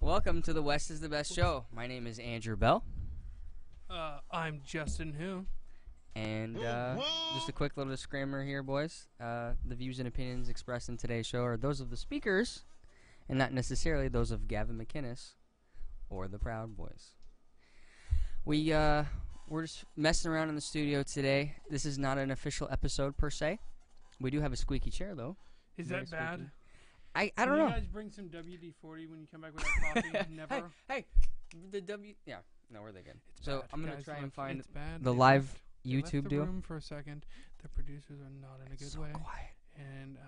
Welcome to the West is the Best show. My name is Andrew Bell. I'm Justin Who. And just a quick little disclaimer here, boys. The views and opinions expressed in today's show are those of the speakers, and not necessarily those of Gavin McInnes or the Proud Boys. We're just messing around in the studio today. This is not an official episode per se. We do have a squeaky chair though. Is that bad? I don't know. Can you guys bring some WD-40 when you come back with that coffee? Never. Hey, the Yeah, no, we're good. It's So bad, I'm gonna guys. try and Look, find it's bad. the They live left- they left YouTube the deal. room for a second. The producers are not in a good So way, quiet. and they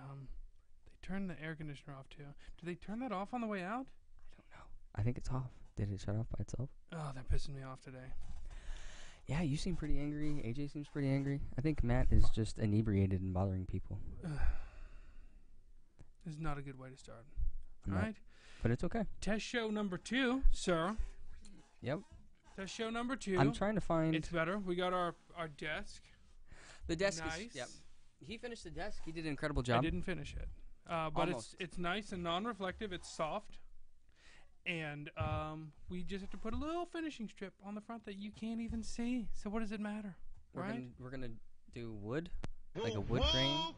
turned the air conditioner off too. Did they turn that off on the way out? I don't know. I think it's off. Did it shut off by itself? Oh, they're pissing me off today. Yeah, you seem pretty angry. AJ seems pretty angry. I think Matt is just inebriated and bothering people. This is not a good way to start. I'm All not- right. But it's okay. Test show number 2, sir. Yep. Test show number 2. I'm trying to find It's better. We got our desk. the desk. Nice. Yep. He finished the desk. He did an incredible I job. didn't finish it, but Almost. it's nice and non-reflective. It's soft, and we just have to put a little finishing strip on the front that you can't even see. So what does it matter, right? We're gonna do wood, like a wood grain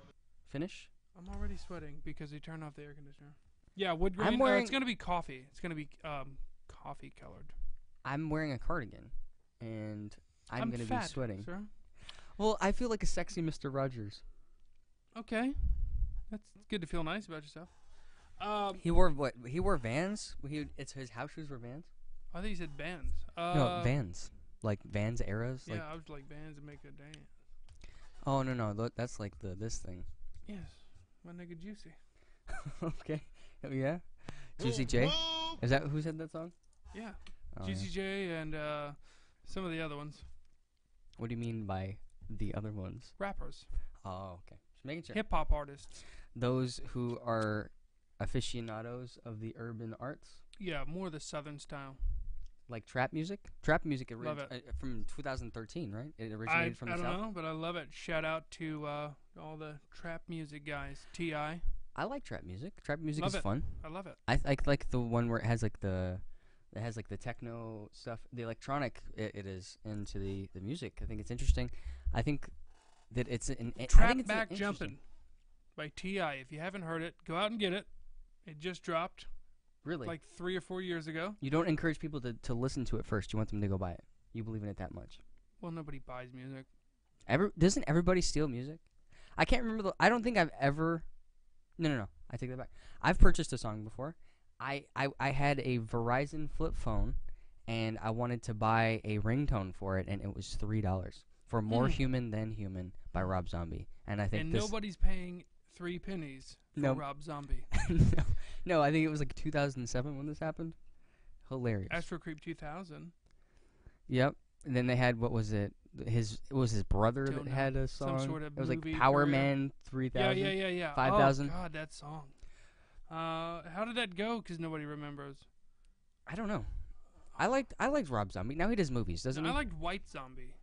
finish. I'm already sweating because they turned off the air conditioner. Yeah, wood grain. I'm wearing- it's gonna be coffee. It's gonna be coffee colored. I'm wearing a cardigan, and I'm gonna fat, be sweating. Sir. Well, I feel like a sexy Mr. Rogers. Okay, that's good to feel nice about yourself. He wore what? He wore Vans. It's his house shoes were Vans. I think you said bands. No, Vans, like Vans eras. Yeah, Like, I was like bands that make a dance. oh no, that's like this thing. Yes, my nigga Juicy. Okay. Oh, yeah. Juicy J. Is that who said that song? Yeah. Oh, Juicy yeah. J and some of the other ones. What do you mean by the other ones? Rappers. Oh, okay. Just making sure. Hip hop artists. Those who are aficionados of the urban arts, Yeah, more the southern style. like trap music. Trap music Love it. from 2013, right? It I originated from the don't south. know, but I love it. Shout out to all the trap music guys. T.I. I like trap music. Trap music Love is it. fun. I love it. I like the one where it has like the techno stuff, the electronic it is into the music. I think it's interesting. I think that it's an I Trap think it's Back interesting. Jumpin' by T.I. If you haven't heard it, go out and get it. It just dropped Really? like 3 or 4 years ago. You don't encourage people to listen to it first. You want them to go buy it. You believe in it that much. Well, nobody buys music. Doesn't everybody steal music? I can't remember. I don't think I've ever. No. I take that back. I've purchased a song before. I had a Verizon flip phone, and I wanted to buy a ringtone for it, and it was $3 for "More Human Than Human" by Rob Zombie. And I think And this. nobody's paying 3 pennies for No. Rob Zombie. no, I think it was like 2007 when this happened. Hilarious. Astro Creep 2000. Yep. And then they had, what was it? It was his brother Don't that know. had a song. Some sort of it was like movie Power career. Man 3000. Yeah. 5,000. Oh, God, that song. How did that go? Because nobody remembers. I don't know. I liked Rob Zombie. Now he does movies, doesn't I he? liked White Zombie.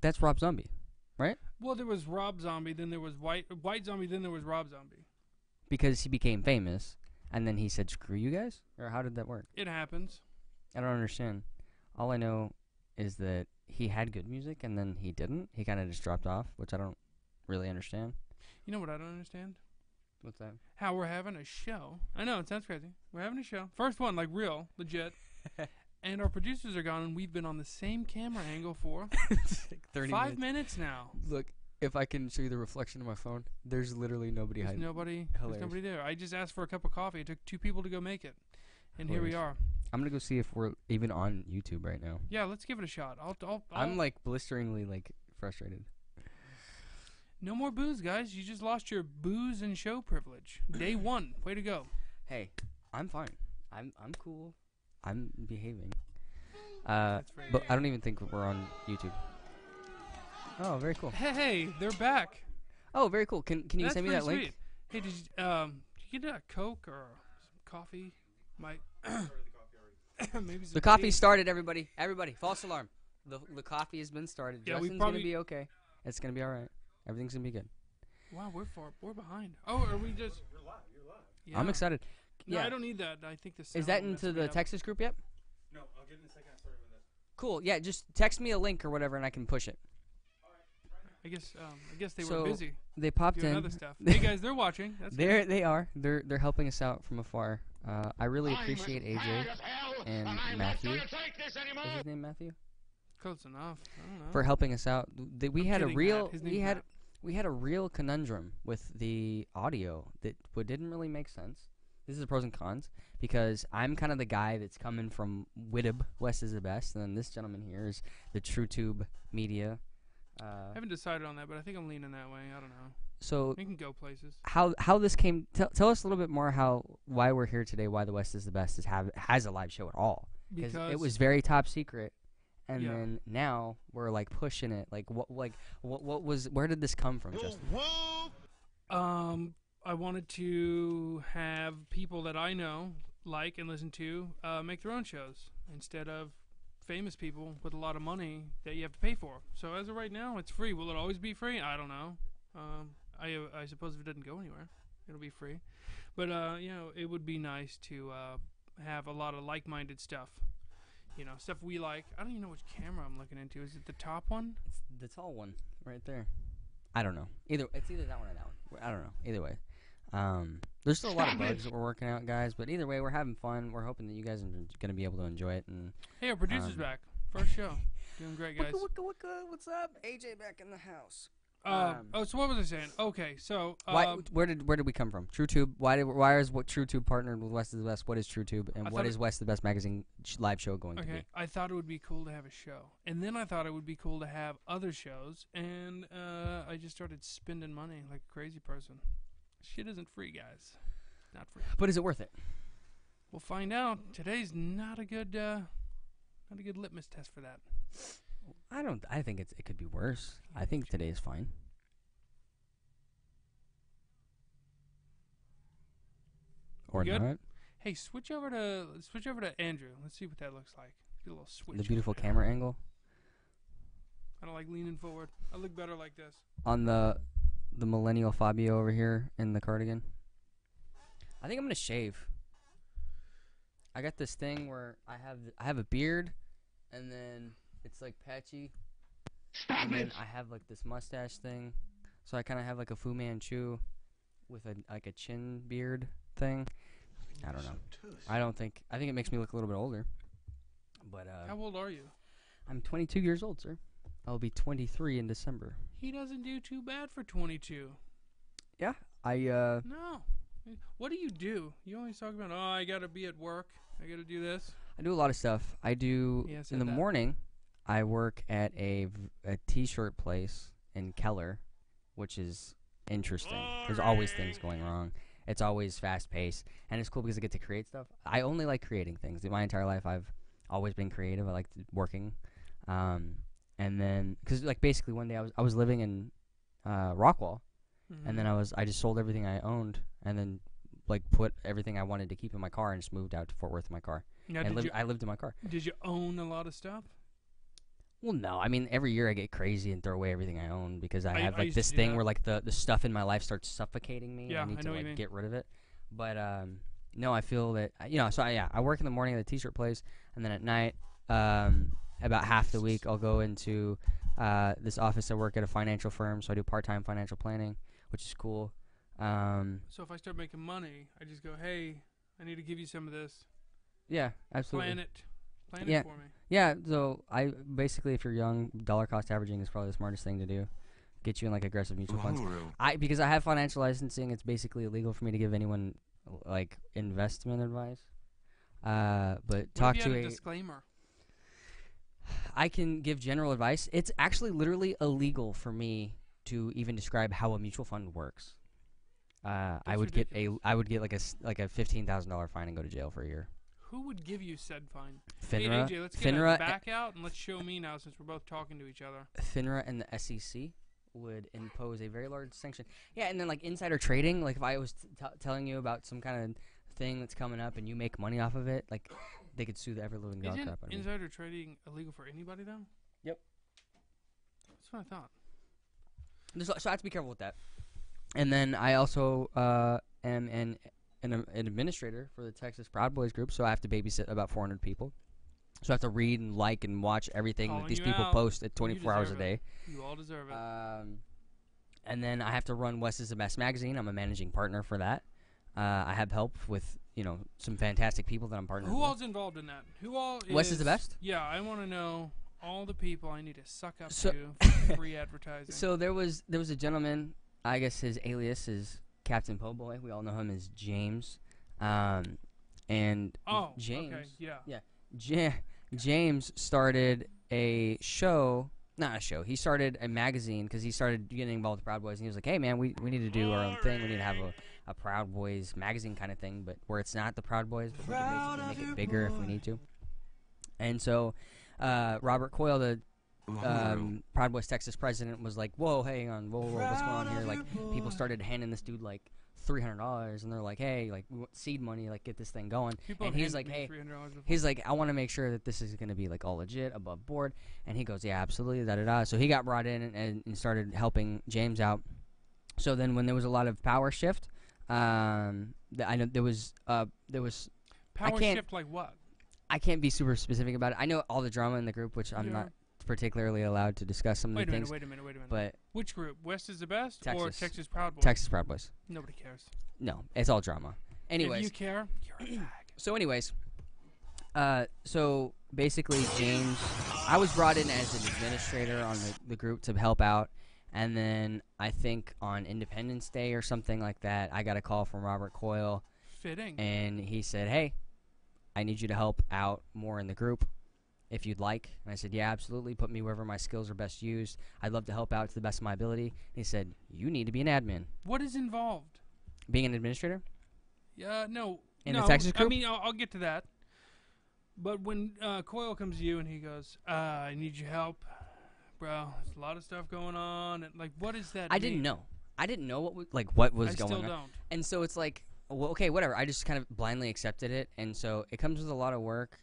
That's Rob Zombie, right? Well, there was Rob Zombie, then there was White Zombie, then there was Rob Zombie. Because he became famous, and then he said, "Screw you guys," or how did that work? It happens. I don't understand. All I know is that he had good music, and then he didn't. He kind of just dropped off, which I don't really understand. You know what I don't understand? What's that? How we're having a show. I know, it sounds crazy. We're having a show. First one, like real, legit. And our producers are gone, and we've been on the same camera angle for It's like 30 5 minutes now. Look, if I can show you the reflection of my phone, there's literally nobody There's hiding. nobody Hilarious. there. I just asked for a cup of coffee. It took 2 people to go make it. And here we are. I'm gonna go see if we're even on YouTube right now. Yeah, let's give it a shot. I'm like blisteringly like frustrated. No more booze, guys. You just lost your booze and show privilege. Day 1. Way to go. Hey, I'm fine. I'm cool. I'm behaving. That's very But I don't even think we're on YouTube. Oh, very cool. Hey, they're back. Oh, very cool. Can you That's send me pretty that link? sweet. Hey, did you get a Coke or some coffee? Maybe some The coffee tea. started, everybody. Everybody, false alarm. The coffee has been started. Yeah, we Justin's probably- gonna be okay. It's gonna be all right. Everything's gonna be good. Wow, we're behind. Oh, are we just? You're live. Yeah. I'm excited. No, Yeah. I don't need that. I think this Is that into the Texas group yet? No, I'll get it in a second. I started with this. Cool. Yeah, just text me a link or whatever, and I can push it. I guess they So, were busy They popped doing in. other stuff. Hey guys, they're watching. That's good. They are. They're helping us out from afar. I really appreciate AJ and Matthew. Is his name Matthew? Close enough. I don't know. For helping us out. We had a kidding, real Matt. His name's Matt. we had a real conundrum with the audio that didn't really make sense. This is the pros and cons because I'm kind of the guy that's coming from Witb, West is the best, and then this gentleman here is the TrueTube Media. I haven't decided on that, but I think I'm leaning that way. I don't know. So We can go places. how this came? Tell us a little bit more why we're here today. Why the West is the best has a live show at all? Because it was very top secret, and then now we're like pushing it. Like what was? Where did this come from, Justin? I wanted to have people that I know, like and listen to, make their own shows instead of famous people with a lot of money that you have to pay for. So as of right now, it's free. Will it always be free? I don't know. I suppose if it doesn't go anywhere, it'll be free. But it would be nice to have a lot of like-minded stuff. Stuff we like. I don't even know which camera I'm looking into. Is it the top one? It's the tall one right there. I don't know. It's either that one or that one. I don't know. Either way. There's still a lot of bugs that we're working out, guys. But either way, we're having fun. We're hoping that you guys are going to be able to enjoy it. And hey, our producer's back. First show. Doing great, guys. What's up? AJ back in the house. So what was I saying? Okay, so where did we come from? TrueTube. Why is TrueTube partnered with West is the Best? What is TrueTube, and what is West is the Best magazine live show going to be? I thought it would be cool to have a show, and then I thought it would be cool to have other shows, and I just started spending money like a crazy person. Shit isn't free, guys. Not free. But is it worth it? We'll find out. Today's not a good litmus test for that. I think it could be worse. I think today is fine. Or good? not. Hey, switch over to Andrew. Let's see what that looks like. Get a little switch. The beautiful camera angle. I don't like leaning forward. I look better like this. On the millennial Fabio over here in the cardigan. I think I'm gonna shave. I got this thing where I have a beard, and then it's like patchy. And then I have like this mustache thing, so I kind of have like a Fu Manchu with a chin beard thing. I don't know. I think it makes me look a little bit older. But how old are you? I'm 22 years old, sir. I'll be 23 in December. He doesn't do too bad for 22. Yeah, No. What do? You always talk about, I gotta be at work. I gotta do this. I do a lot of stuff. I do in the morning. I work at a t-shirt place in Keller, which is interesting. There's always things going wrong. It's always fast-paced, and it's cool because I get to create stuff. I only like creating things. My entire life, I've always been creative. I like working. And then, because like basically one day I was living in Rockwall, and then I just sold everything I owned, and then like put everything I wanted to keep in my car and just moved out to Fort Worth in my car. Now, I lived in my car. Did you own a lot of stuff? Well, no. I mean, every year I get crazy and throw away everything I own because I have like this thing where like the stuff in my life starts suffocating me. Yeah, and I need to like get rid of it. But no, I feel that So I work in the morning at the t-shirt place, and then at night, about half the week I'll go into this office. I work at a financial firm, so I do part-time financial planning, which is cool. So if I start making money, I just go, hey, I need to give you some of this. Yeah, absolutely. Plan it for me. Yeah, so I basically, if you're young, dollar cost averaging is probably the smartest thing to do. Get you in like aggressive mutual funds. Because I have financial licensing, it's basically illegal for me to give anyone like investment advice. But talk to a disclaimer. I can give general advice. It's actually literally illegal for me to even describe how a mutual fund works. I would get like a $15,000 fine and go to jail for a year. Who would give you said fine? FINRA. Hey, AJ, let's get a back out and let's show me now since we're both talking to each other. FINRA and the SEC would impose a very large sanction. Yeah, and then like insider trading, like if I was telling you about some kind of thing that's coming up and you make money off of it, like they could sue the ever-living dog crap out of me. Isn't insider trading illegal for anybody though? Yep. That's what I thought. So I have to be careful with that. And then I also am an an administrator for the Texas Proud Boys group, so I have to babysit about 400 people. So I have to read and like and watch everything that these people post at 24 hours a day. You all deserve it. And then I have to run West is the Best magazine. I'm a managing partner for that. I have help with, some fantastic people that I'm partnering with. Who all's involved in that? Who all is... West is the Best? Yeah, I want to know all the people I need to suck up to for free advertising. So there was a gentleman, I guess his alias is Captain Po' Boy. We all know him as James. And James... okay, yeah. James started a show... Not a show. He started a magazine because he started getting involved with Proud Boys. And he was like, hey, man, we need to do our own thing. We need to have a Proud Boys magazine kind of thing, but where it's not the Proud Boys, but we can make it bigger if we need to. And so Robert Coyle, the Proud Boys Texas president, was like, whoa, hang on, whoa, what's going on here? Like, people started handing this dude, like, $300, and they're like, hey, like, we want seed money, like, get this thing going. And he's like, hey, he's like, I want to make sure that this is going to be, like, all legit, above board. And he goes, yeah, absolutely, da-da-da. So he got brought in and started helping James out. So then when there was a lot of power shift, I know there was power shift like what? I can't be super specific about it. I know all the drama in the group, which I'm not particularly allowed to discuss some of the things. Wait a minute. But which group? West is the Best or Texas Proud Boys? Texas Proud Boys. Nobody cares. No, it's all drama. Anyways. If you care, you're a fag. So anyways, so basically James, I was brought in as an administrator on the group to help out. And then I think on Independence Day or something like that, I got a call from Robert Coyle. Fitting. And he said, hey, I need you to help out more in the group if you'd like. And I said, yeah, absolutely. Put me wherever my skills are best used. I'd love to help out to the best of my ability. And he said, you need to be an admin. What is involved? Being an administrator? No. In the Texas group? I mean, I'll get to that. But when Coyle comes to you and he goes, I need your help. Bro, there's a lot of stuff going on. And, like, what does that mean? Didn't know. I didn't know what was going on. I still don't. And so it's like, well, okay, whatever. I just kind of blindly accepted it. And so it comes with a lot of work,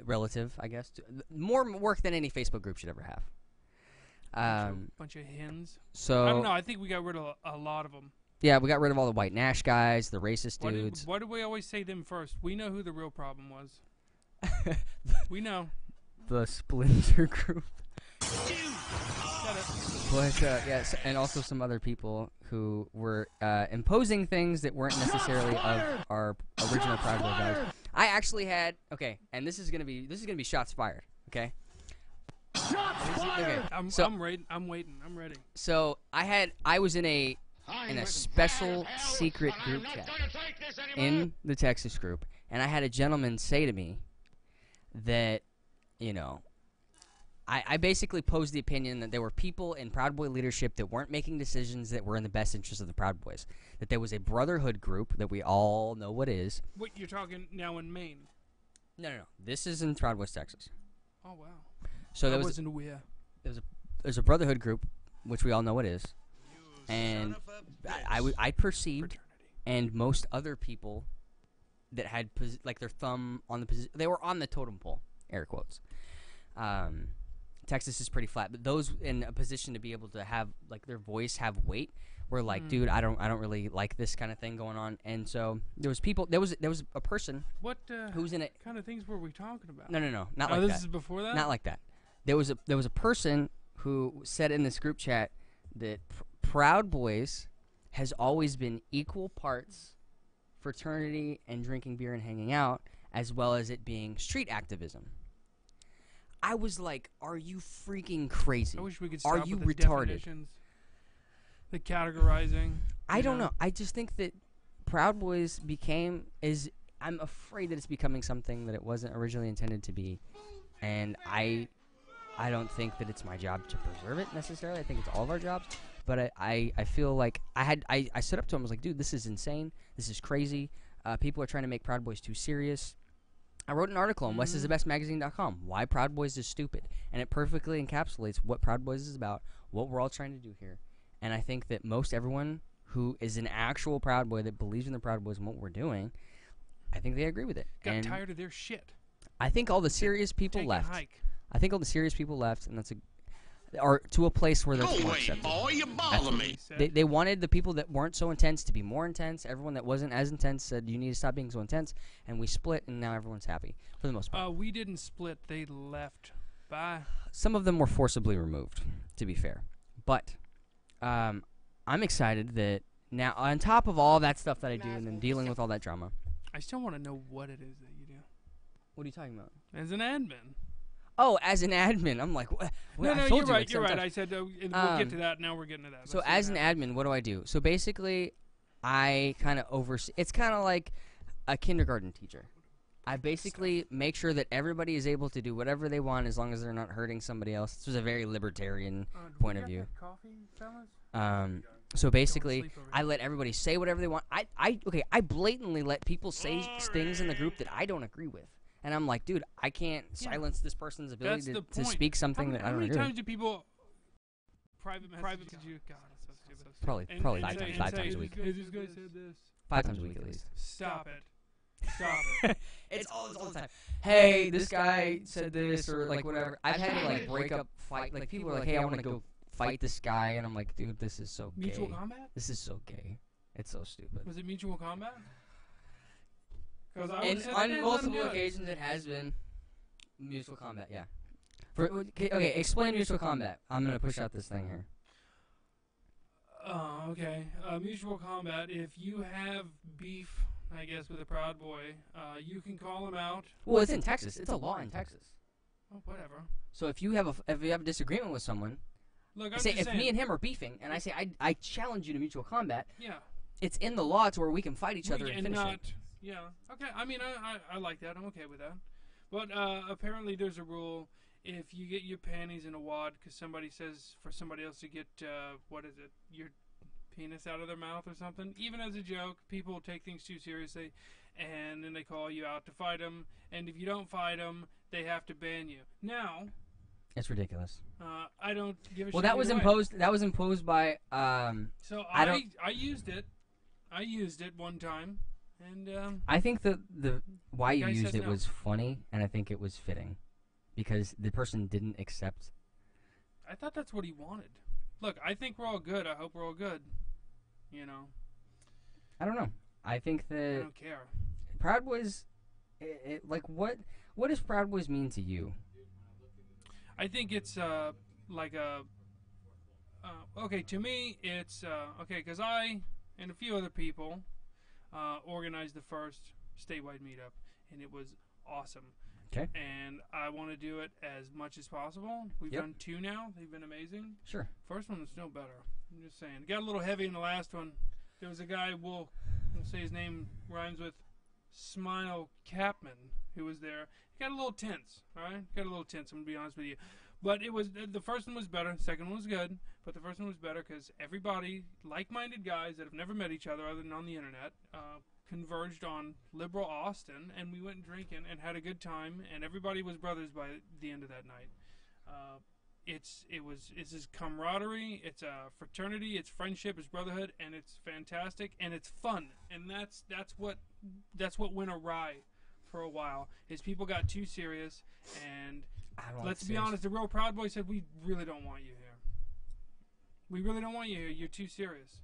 relative, I guess. More work than any Facebook group should ever have. Bunch of hens. So I don't know. I think we got rid of a lot of them. Yeah, we got rid of all the white Nash guys, the racist dudes. Why do we always say them first? We know who the real problem was. We know. The Splinter Group. Shut up. But, yes, and also some other people who were imposing things that weren't necessarily of our original Proud Boy guys. I actually had, okay, and this is gonna be shots fired, okay? Okay. I'm waiting. I'm ready. So I was in a special secret group chat in the Texas group, and I had a gentleman say to me that, I basically posed the opinion that there were people in Proud Boy leadership that weren't making decisions that were in the best interest of the Proud Boys. That there was a brotherhood group that we all know what is. What, you're talking now in Maine? No. This is in Proud Boys, Texas. Oh, wow. So I wasn't aware. There's a brotherhood group, which we all know what is. And I perceived, and most other people that had their thumb on the position, they were on the totem pole, air quotes. Texas is pretty flat, but those in a position to be able to have their voice have weight were like, dude, I don't really like this kind of thing going on. And so there was a person who was in it. What kind of things were we talking about? No, not like that. This is before that? Not like that. There was a person who said in this group chat that Proud Boys has always been equal parts fraternity and drinking beer and hanging out, as well as it being street activism. I was like, are you freaking crazy? I wish we could stop Are you with the retarded? definitions, the categorizing. I don't know. I just think that Proud Boys I'm afraid that it's becoming something that it wasn't originally intended to be. And I don't think that it's my job to preserve it necessarily. I think it's all of our jobs. But I feel like I stood up to him. I was like, dude, this is insane. This is crazy. People are trying to make Proud Boys too serious. I wrote an article on westisthebestmagazine.com, why Proud Boys is stupid. And it perfectly encapsulates what Proud Boys is about, what we're all trying to do here. And I think that most everyone who is an actual Proud Boy that believes in the Proud Boys and what we're doing, I think they agree with it. Got tired of their shit. I think all the serious people left. Hike. I think all the serious people left, and or to a place where that's Go more away, accepted. boy, you bother me. They wanted the people that weren't so intense to be more intense. Everyone that wasn't as intense said, you need to stop being so intense, and we split, and now everyone's happy, for the most part. We didn't split. They left. Bye. Some of them were forcibly removed, to be fair. But I'm excited that now, on top of all that stuff that I do and then dealing with all that drama. I still want to know what it is that you do. What are you talking about? As an admin. Oh, as an admin. I'm like, what? No, I you're told right. you You're like right. I said we'll get to that. Now we're getting to that. So as an admin, what do? So basically, I kind of oversee. It's kind of like a kindergarten teacher. I basically make sure that everybody is able to do whatever they want as long as they're not hurting somebody else. This was a very libertarian point of view. Coffee, fellas? So basically, I let everybody say whatever they want. I blatantly let people say things in the group that I don't agree with. And I'm like, dude, I can't silence this person's ability to speak something that I don't agree with. How many times do people private message you? God, that's so stupid. Probably five times a week. Hey, this guy said this. 5 times a week at least. Stop it. Stop it. It's all the time. Hey, this guy said this, or like whatever. I've had to like break up fight. Like people are like, hey, I want to go fight this guy, and I'm like, dude, this is so gay. Mutual combat? This is so gay. It's so stupid. Was it mutual combat? On multiple occasions, it has been mutual combat. Yeah. Okay, explain mutual combat. I'm gonna push out this thing here. Oh, okay. Mutual combat. If you have beef, I guess, with a Proud Boy, you can call him out. Well, it's in Texas. It's a law in Texas. Oh, whatever. So if you have a disagreement with someone, look, I say if me and him are beefing, and I say I challenge you to mutual combat. Yeah. It's in the law to where we can fight each other and finish it. Yeah. Okay. I mean, I like that. I'm okay with that. But apparently, there's a rule. If you get your panties in a wad because somebody says for somebody else to get what is it, your penis out of their mouth or something, even as a joke, people take things too seriously, and then they call you out to fight them. And if you don't fight them, they have to ban you. Now, it's ridiculous. I don't give a shit. Well, that was imposed. That was imposed by. So I used it. I used it one time, and I think the why you used it no. was funny, and I think it was fitting, because the person didn't accept. I thought that's what he wanted. Look, I think we're all good. I hope we're all good. You know. I don't know. I think that I don't care. Proud Boys, like what does Proud Boys mean to you? I think it's like a. Okay, to me, it's okay because I and a few other people organized the first statewide meetup, and it was awesome. Okay. And I want to do it as much as possible. We've done 2 now. They've been amazing. Sure. First one was no better. I'm just saying. It got a little heavy in the last one. There was a guy, we'll say his name rhymes with Smile Capman, who was there. It got a little tense, all right? Got a little tense, I'm going to be honest with you. But it was the first one was better. The second one was good. But the first one was better because everybody, like-minded guys that have never met each other other than on the internet, converged on liberal Austin, and we went drinking and had a good time, and everybody was brothers by the end of that night. It's this camaraderie, it's a fraternity, it's friendship, it's brotherhood, and it's fantastic, and it's fun, and that's what went awry for a while. Is people got too serious, and let's be honest, the real Proud Boy said, we really don't want you here. We really don't want you here. You're too serious.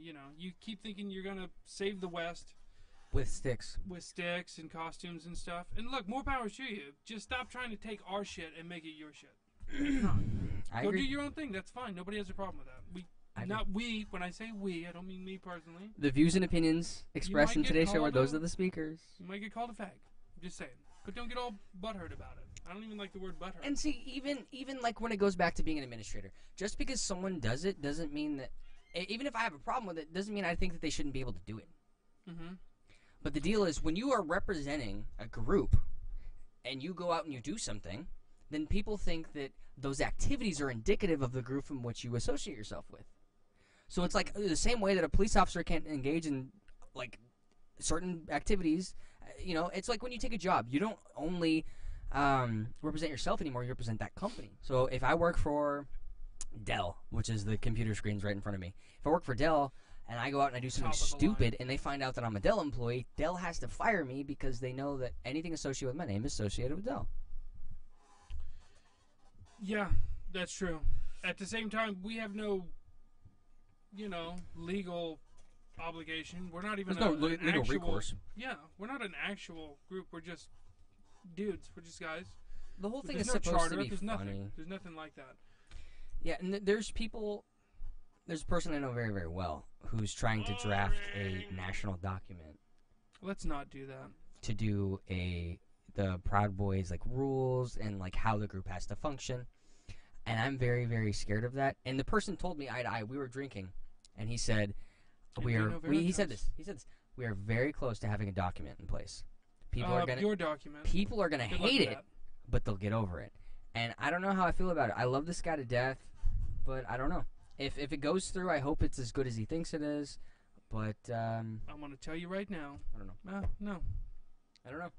You keep thinking you're gonna save the West. With sticks and costumes and stuff. And look, more power to you. Just stop trying to take our shit and make it your shit. Go do your own thing. That's fine. Nobody has a problem with that. We. When I say we, I don't mean me personally. The views and opinions expressed in today's show are those of the speakers. You might get called a fag. I'm just saying. But don't get all butthurt about it. I don't even like the word butthurt. And see, even like when it goes back to being an administrator, just because someone does it doesn't mean that. Even if I have a problem with it, doesn't mean I think that they shouldn't be able to do it. Mm-hmm. But the deal is, when you are representing a group and you go out and you do something, then people think that those activities are indicative of the group in which you associate yourself with. So it's like the same way that a police officer can't engage in like certain activities. It's like when you take a job, you don't only represent yourself anymore, you represent that company. So if I work for Dell, which is the computer screens right in front of me, if I work for Dell, and I go out and I do something stupid, and they find out that I'm a Dell employee, Dell has to fire me because they know that anything associated with my name is associated with Dell. Yeah, that's true. at the same time, we have no, legal obligation. We're not even There's no an legal actual, recourse. Yeah, we're not an actual group. We're just dudes. We're just guys. The whole thing There's is no supposed charter. to be There's funny. nothing. There's nothing like that. Yeah, and there's people. There's a person I know very, very well who's trying to draft a national document Let's not do that. to do the Proud Boys like rules and like how the group has to function. And I'm very, very scared of that. And the person told me eye to eye. We were drinking, and he said, he said this. We are very close to having a document in place. People are gonna your document. People are gonna Good luck hate with it, that. but they'll get over it. And I don't know how I feel about it. I love this guy to death, but I don't know. If it goes through, I hope it's as good as he thinks it is. But I'm gonna tell you right now. I don't know. No. I don't know.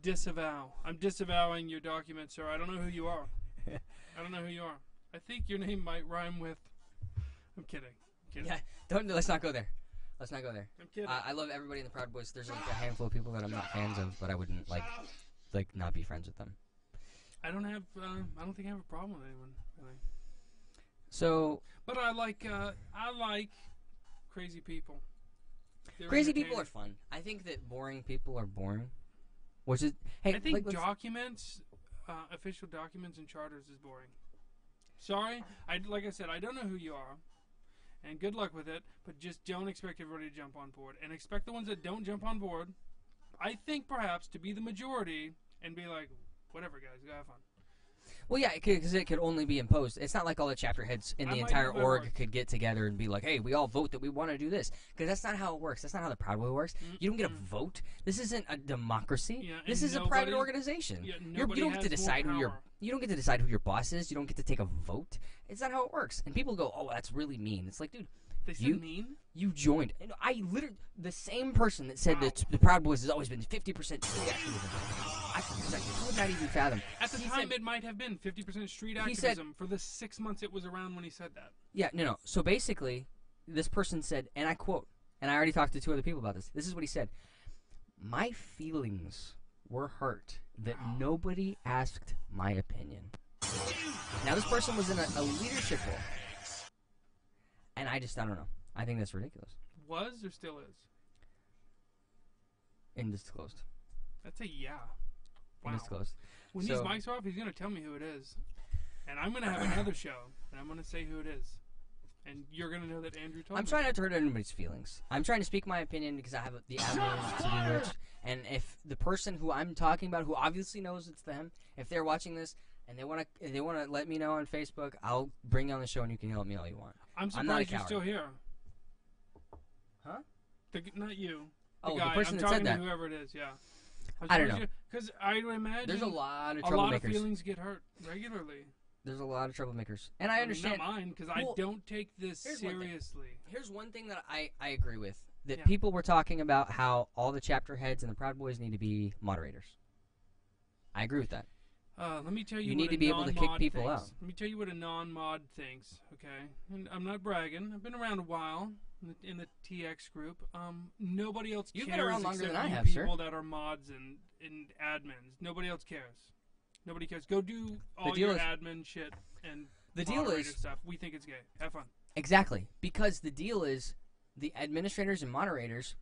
Disavow. I'm disavowing your document, sir. I don't know who you are. I don't know who you are. I think your name might rhyme with. I'm kidding. Yeah, let's not go there. Let's not go there. I'm kidding. I love everybody in the Proud Boys. There's like a handful of people that I'm not fans of, but I wouldn't like not be friends with them. I don't think I have a problem with anyone really. So, but I like crazy people. They're crazy people entertaining. are fun. I think that boring people are boring. Which is, hey, I think let's- documents, official documents and charters is boring. Sorry, like I said, I don't know who you are, and good luck with it. But just don't expect everybody to jump on board, and expect the ones that don't jump on board. I think perhaps to be the majority and be like, whatever, guys, go have fun. Well, yeah, because it could only be imposed. It's not like all the chapter heads in I the might entire know that org works. could get together and be like, hey, we all vote that we want to do this. Because that's not how it works. That's not how the Proud Boy works. You don't get a vote. This isn't a democracy. Yeah, this and is a private nobody- organization. Yeah, You nobody don't get to has more decide who power. you don't get to decide who your boss is. You don't get to take a vote. It's not how it works. And people go, oh, that's really mean. It's like, dude, They said you- mean. you joined. And I literally, the same person that said Wow. that the Proud Boys has always been 50% street activism. I could not even fathom. At the He time, said- it might have been 50% street He said- activism for the 6 months it was around when he said that. Yeah, no. So basically, this person said, and I quote, and I already talked to 2 other people about this. This is what he said. My feelings were hurt that nobody asked my opinion. Now, this person was in a leadership role. And I don't know. I think that's ridiculous. Was or still is? Indisclosed. That's a yeah. Wow. Indisclosed. When So- these mics are off, he's going to tell me who it is. And I'm going to have another show, and I'm going to say who it is. And you're going to know that Andrew told I'm me. trying not to hurt anybody's feelings. I'm trying to speak my opinion because I have the avenue to do it. And if the person who I'm talking about, who obviously knows it's them, if they're watching this and they want to let me know on Facebook, I'll bring you on the show and you can yell at me all you want. I'm I'm not a surprised you're coward. still here. Huh? Not you. Oh, the guy. person I'm that talking said to that. whoever it is, yeah. I don't know. Because I would imagine There's a lot of a lot of troublemakers. feelings get hurt regularly. There's a lot of troublemakers. And I mean, understand. not mine, because Well, I don't take this here's one thing. seriously. Here's one thing that I agree with. That Yeah. people were talking about how all the chapter heads and the Proud Boys need to be moderators. I agree with that. Let me tell you, You what need a to be able to kick non-mod people thinks. out. Let me tell you what a non-mod thinks, okay? And I'm not bragging. I've been around a while in the TX group. Nobody else You've cares been around longer except than I you have, sir. people that are mods and admins. Nobody else cares. Nobody cares. Go do all deal your is- admin shit and The deal moderator is stuff. We think it's gay. Have fun. exactly because the deal is the administrators and moderators,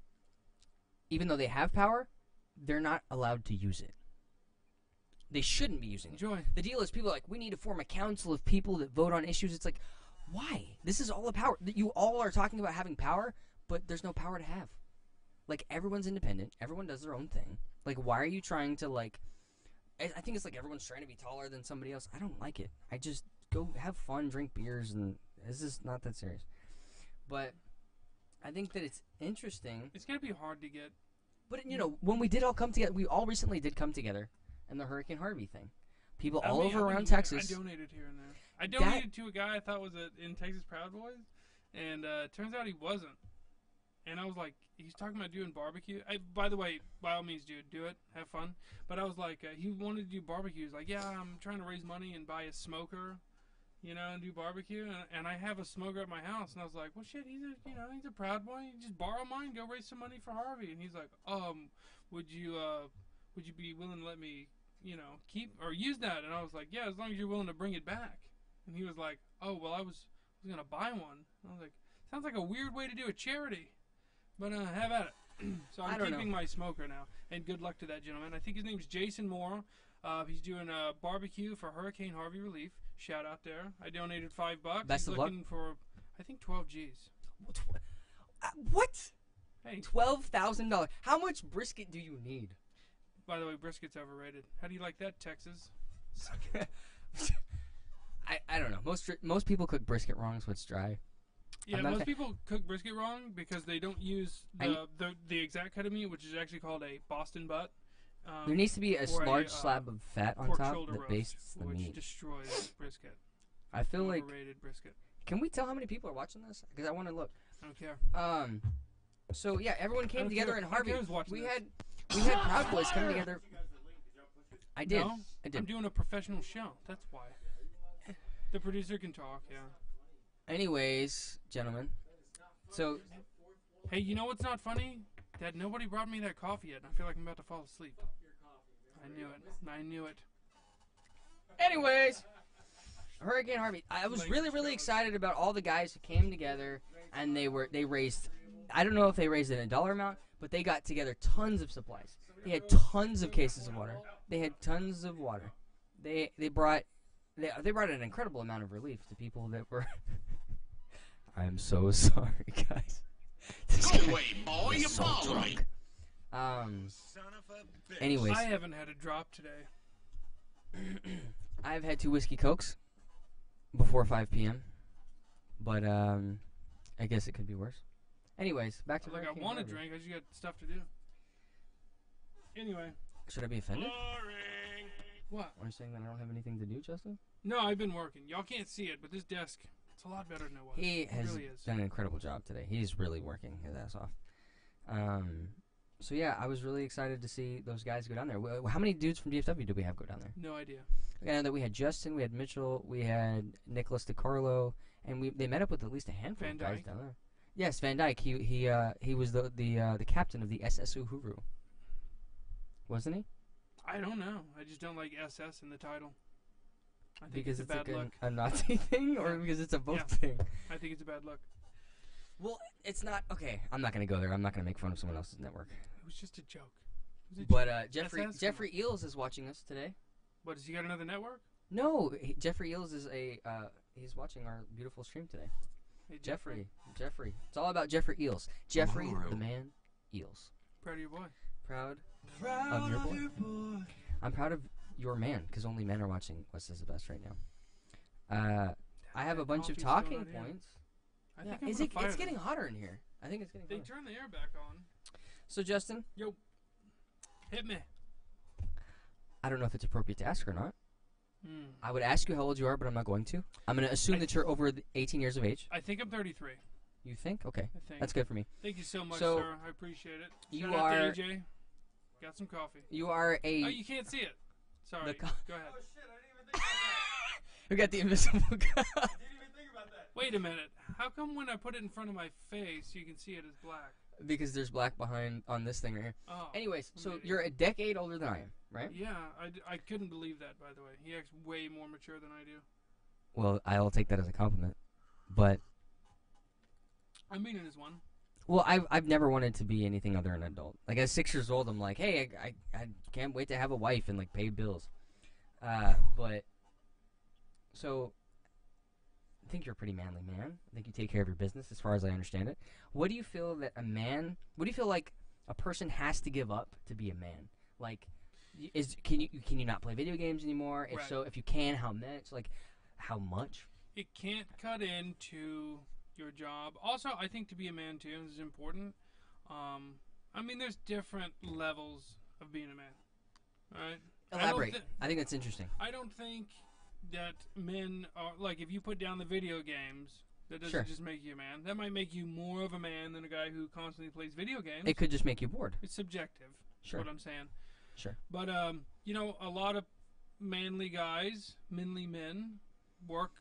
even though they have power, they're not allowed to use it. They shouldn't be using it. Enjoy. The deal is people are like, we need to form a council of people that vote on issues. It's like, why? This is all the power. You all are talking about having power, but there's no power to have. Like, everyone's independent. Everyone does their own thing. Like, why are you trying to, like... I think it's like everyone's trying to be taller than somebody else. I don't like it. I just go have fun, drink beers, and this is not that serious. But I think that it's interesting. It's going to be hard to get. But, you know, when we did all come together, we all recently did come together in the Hurricane Harvey thing. People all over around Texas. I donated here and there. I donated to a guy I thought was in Texas Proud Boys, and it turns out he wasn't. And I was like, he's talking about doing barbecue. By the way, by all means, dude, do it. Have fun. But I was like, he wanted to do barbecue. He's like, yeah, I'm trying to raise money and buy a smoker, and do barbecue. And I have a smoker at my house. And I was like, well, shit, he's a Proud Boy. You just borrow mine, go raise some money for Harvey. And he's like, would you be willing to let me, keep or use that? And I was like, yeah, as long as you're willing to bring it back. And he was like, "Oh, well, I was gonna buy one." I was like, "Sounds like a weird way to do a charity." But have at it. So I'm keeping my smoker now. And good luck to that gentleman. I think his name's Jason Moore. He's doing a barbecue for Hurricane Harvey relief. Shout out there. I donated $5. Best He's of luck. looking for, I think, 12 G's. What? Hey, $12,000. How much brisket do you need? by the way, brisket's overrated. How do you like that, Texas? I don't know. Most people cook brisket wrong, so it's dry. Yeah, most people cook brisket wrong because they don't use the exact cut of meat, which is actually called a Boston butt. There needs to be a large slab of fat on top that bastes the which meat. Destroys brisket. I feel like. Overrated brisket. Can we tell how many people are watching this? Because I want to look. I don't care. So yeah, everyone came together in Harvey. We this. had Proud Boys come together. I did. No, I did. I'm doing a professional show. That's why. The producer can talk. Yeah. Anyways, gentlemen. So. Hey, you know what's not funny? That nobody brought me that coffee yet. And I feel like I'm about to fall asleep. I knew it. I knew it. Anyways, Hurricane Harvey. I was really excited about all the guys who came together, and they raised. I don't know if they raised it in a dollar amount, but they got together tons of supplies. They had tons of cases of water. They had tons of water. They brought an incredible amount of relief to people that were. I'm so sorry, guys. Go away, boy, you're so drunk. Anyways, I haven't had a drop today. I've had 2 whiskey cokes before 5 p.m. But I guess it could be worse. Anyways, back to I want to drink. I just got stuff to do. Anyway. Should I be offended? Boring. What? Are you saying that I don't have anything to do, Justin? No, I've been working. Y'all can't see it, but this desk, it's a lot better than it was. He has really is. done an incredible job today. He's really working his ass off. So yeah, I was really excited to see those guys go down there. How many dudes from DFW did we have go down there? No idea. I know that we had Justin, we had Mitchell, we had Nicholas DiCarlo, and they met up with at least a handful of guys down there. Yes, Van Dyke. He was the captain of the SS Uhuru. Wasn't he? I don't know. I just don't like SS in the title. I think because it's a bad luck. A Nazi thing, or because it's a both thing? I think it's a bad luck. Well, it's not. Okay, I'm not going to go there. I'm not going to make fun of someone else's network. It was just a joke. But Jeffrey Eels is watching us today. What, has he got another network? No, Jeffrey Eels is he's watching our beautiful stream today. Hey, Jeffrey. It's all about Jeffrey Eels. Jeffrey, the man, Eels. Proud of your boy. Proud of your boy. I'm proud of your man, because only men are watching West is the Best right now. I have a bunch of talking points. I think it's getting hotter in here. I think it's getting hotter. They turned the air back on. So, Justin. Yo. Hit me. I don't know if it's appropriate to ask or not. I would ask you how old you are, but I'm not going to. I'm going to assume that you're over 18 years of age. I think I'm 33. You think? Okay. I think. That's good for me. Thank you so much, sir. I appreciate it. You Shout out to AJ. Got some coffee. You are a... Oh, you can't see it. Sorry. Go ahead. Oh, shit, I didn't even think about that. We got the invisible guy. I didn't even think about that. Wait a minute. How come when I put it in front of my face, you can see it as black? Because there's black behind on this thing right here. Oh. Anyways, so you're a decade older than I am, right? Yeah, I couldn't believe that, by the way. He acts way more mature than I do. Well, I'll take that as a compliment. But... I mean it as one. Well, I've never wanted to be anything other than an adult. Like, at 6 years old, I'm like, hey, I can't wait to have a wife and, like, pay bills. But... So... I think you're a pretty manly man. I think you take care of your business, as far as I understand it. What do you feel that what do you feel like a person has to give up to be a man? Like, can you not play video games anymore? If so, if you can, how much? Like, how much? It can't cut into your job. Also, I think to be a man too is important. I mean, there's different levels of being a man. All right. Elaborate. I think that's interesting. I don't think that men are, like, if you put down the video games, that doesn't just make you a man. That might make you more of a man than a guy who constantly plays video games. It could just make you bored. It's subjective. Sure. What I'm saying. Sure. But you know, a lot of manly guys, manly men, work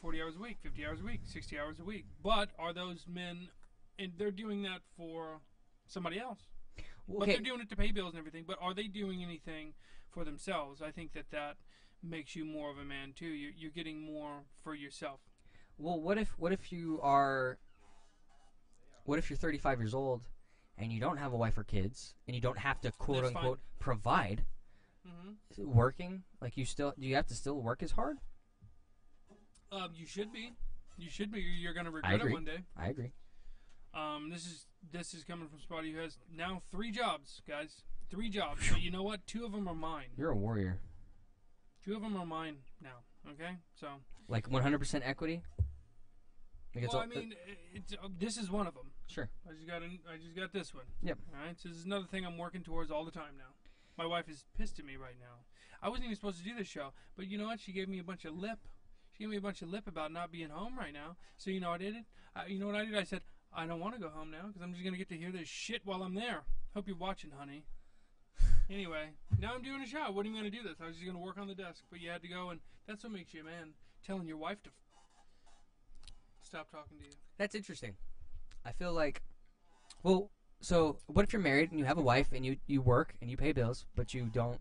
40 hours a week, 50 hours a week, 60 hours a week. But are those men, and they're doing that for somebody else? Okay. But they're doing it to pay bills and everything. But are they doing anything for themselves? I think that makes you more of a man too. You're getting more for yourself. Well, what if you're 35 years old and you don't have a wife or kids and you don't have to quote That's unquote provide? Mm-hmm. Working, like, do you have to still work as hard? You should be. You should be. You're gonna I regret agree. it one day. I agree. This is coming from somebody who has now 3 jobs, guys. 3 jobs. But you know what? 2 of them are mine. You're a warrior. 2 of them are mine now. Okay, so. Like 100% equity. Like Well, I mean, this is one of them. sure. I just got this one. Yep. All right. So this is another thing I'm working towards all the time now. My wife is pissed at me right now. I wasn't even supposed to do this show, but you know what? She gave me a bunch of lip. She gave me a bunch of lip about not being home right now. So you know what I did? You know what I did? I said I don't want to go home now because I'm just gonna get to hear this shit while I'm there. Hope you're watching, honey. Anyway, now I'm doing a show. I wasn't even gonna do this. I was just gonna work on the desk, but you had to go, and that's what makes you a man. Telling your wife to stop talking to you. That's interesting. I feel like, well, so what if you're married and you have a wife and you work and you pay bills, but you don't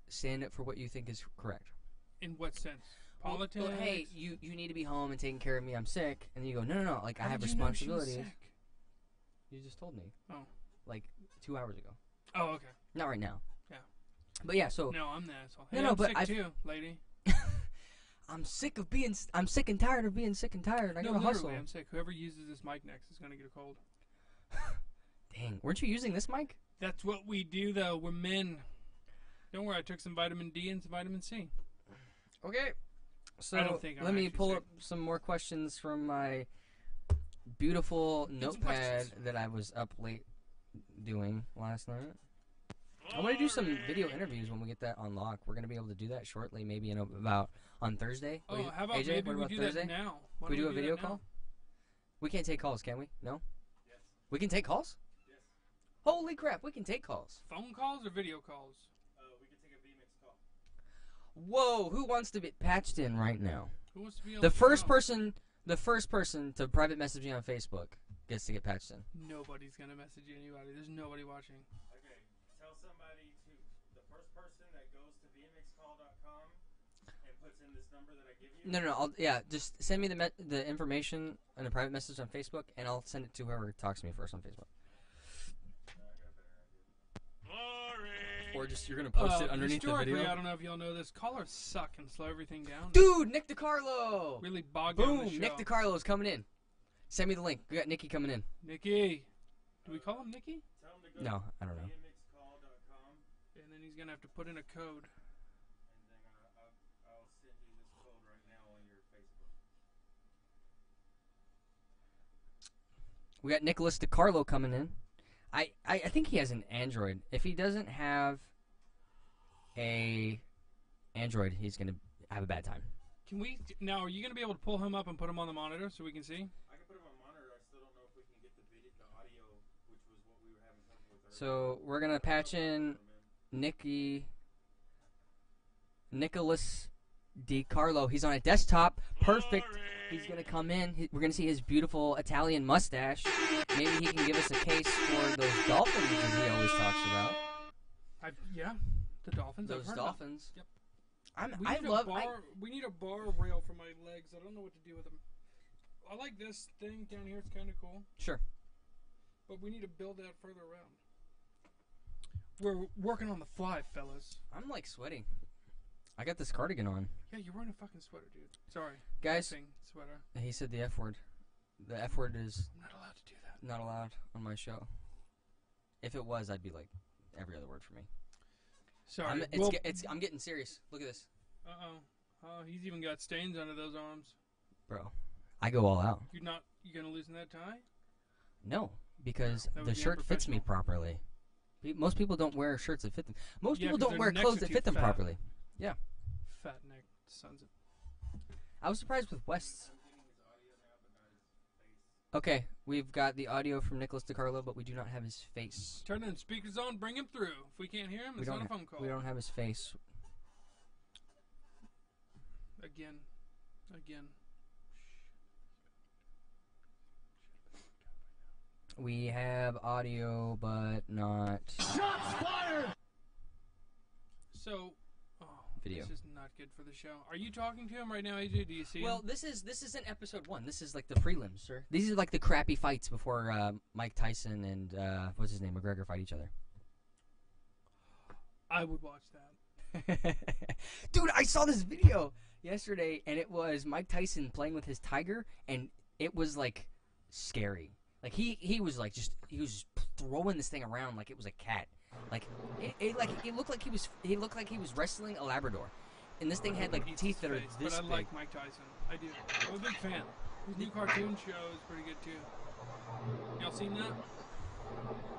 stand up for what you think is correct? In what sense? Well, Politics? hey, you need to be home and taking care of me. I'm sick, and then you go, no. Like, I How have did you know she was responsibilities. sick? You just told me. Oh. Like 2 hours ago. Oh, okay. Not right now. Yeah. But yeah, so No, I'm the asshole. No, Hey, no, I'm but sick I've- too, lady. I'm sick and tired of being sick and tired. I No, gotta literally, hustle. I'm sick. Whoever uses this mic next is gonna get a cold. Dang, weren't you using this mic? That's what we do, though. We're men. Don't worry, I took some vitamin D and some vitamin C. Okay. So I don't think I'm let me actually pull sick. up some more questions from my beautiful some notepad questions. that I was up late doing last night. I'm gonna do some video interviews when we get that on lock. We're gonna be able to do that shortly, maybe in about on Thursday. Oh, What do you- how about AJ, maybe what we about do Thursday? that now? Why Can we don't do a video that now? call? We can't take calls, can we? No. Yes. We can take calls. Yes. Holy crap, we can take calls. Phone calls or video calls? We can take a VMix call. Whoa, who wants to be patched in right now? Who wants to be on The the first phone? person to private message me on Facebook gets to get patched in. Nobody's gonna message anybody. There's nobody watching. Okay. Tell somebody to the first person that goes to vmxcall.com and puts in this number that I give you. No, just send me the information in a private message on Facebook, and I'll send it to whoever talks to me first on Facebook. Or just you're gonna post it underneath the Historically, video. I don't know if y'all know this. Callers suck and slow everything down. Dude, Nick DiCarlo. Really bog down the Boom, show. Nick DiCarlo's coming in. Send me the link. We got Nikki coming in. Nikki. Do we call him Nikki? Tell them to go No, to I don't know. vmxcall.com And then he's gonna have to put in a code. and then I'll send you this code right now on your Facebook. We got Nicholas DiCarlo coming in. I think he has an Android. If he doesn't have a Android, he's gonna have a bad time. Can we now? Are you gonna be able to pull him up and put him on the monitor so we can see? I can put it on monitor. I still don't know if we can get the video, the audio, which was what we were having trouble with earlier. So we're gonna patch in Nicholas DiCarlo. He's on a desktop. Perfect. He's gonna come in. We're gonna see his beautiful Italian mustache. Maybe he can give us a case for those dolphins that he always talks about. Yeah, the dolphins. I've Those heard of them. dolphins. Yep. I We need love. a bar. We need a bar rail for my legs. I don't know what to do with them. I like this thing down here. It's kind of cool. Sure. But we need to build that further around. We're working on the fly, fellas. I'm like sweating. I got this cardigan on. Yeah, you're wearing a fucking sweater, dude. Sorry. Guys, Thing, sweater. he said the F word. The F word is I'm not allowed to do that. not allowed on my show. If it was, I'd be like every other word for me. Sorry. I'm getting serious. Look at this, Uh-oh. Oh, he's even got stains under those arms. bro. I go all out. You gonna loosen that tie? No, because That the would be shirt fits me unprofessional. properly. Most people don't wear shirts that fit them. Most Yeah, people 'cause don't their wear necks clothes are that too fit them fat. properly. Fat neck sons of. I was surprised with West's. Okay, we've got the audio from Nicholas DiCarlo, but we do not have his face. Turn them speakers on. Bring him through. If we can't hear him, We it's don't not a ha- phone call. We don't have his face. Again. We have audio, but not. So, oh, video. This is not good for the show. Are you talking to him right now, AJ? Do you see Well, him? this isn't episode 1. This is like the prelims, sir. These are like the crappy fights before Mike Tyson and what's his name, McGregor fight each other. I would watch that. Dude, I saw this video yesterday, and it was Mike Tyson playing with his tiger, and it was like scary. Like he was throwing this thing around like it was a cat. Like it looked like he was wrestling a Labrador, and this thing had like Eats teeth that his are face, this but I big. like Mike Tyson. I do. I'm a big fan. His new cartoon show is pretty good too. Y'all seen that?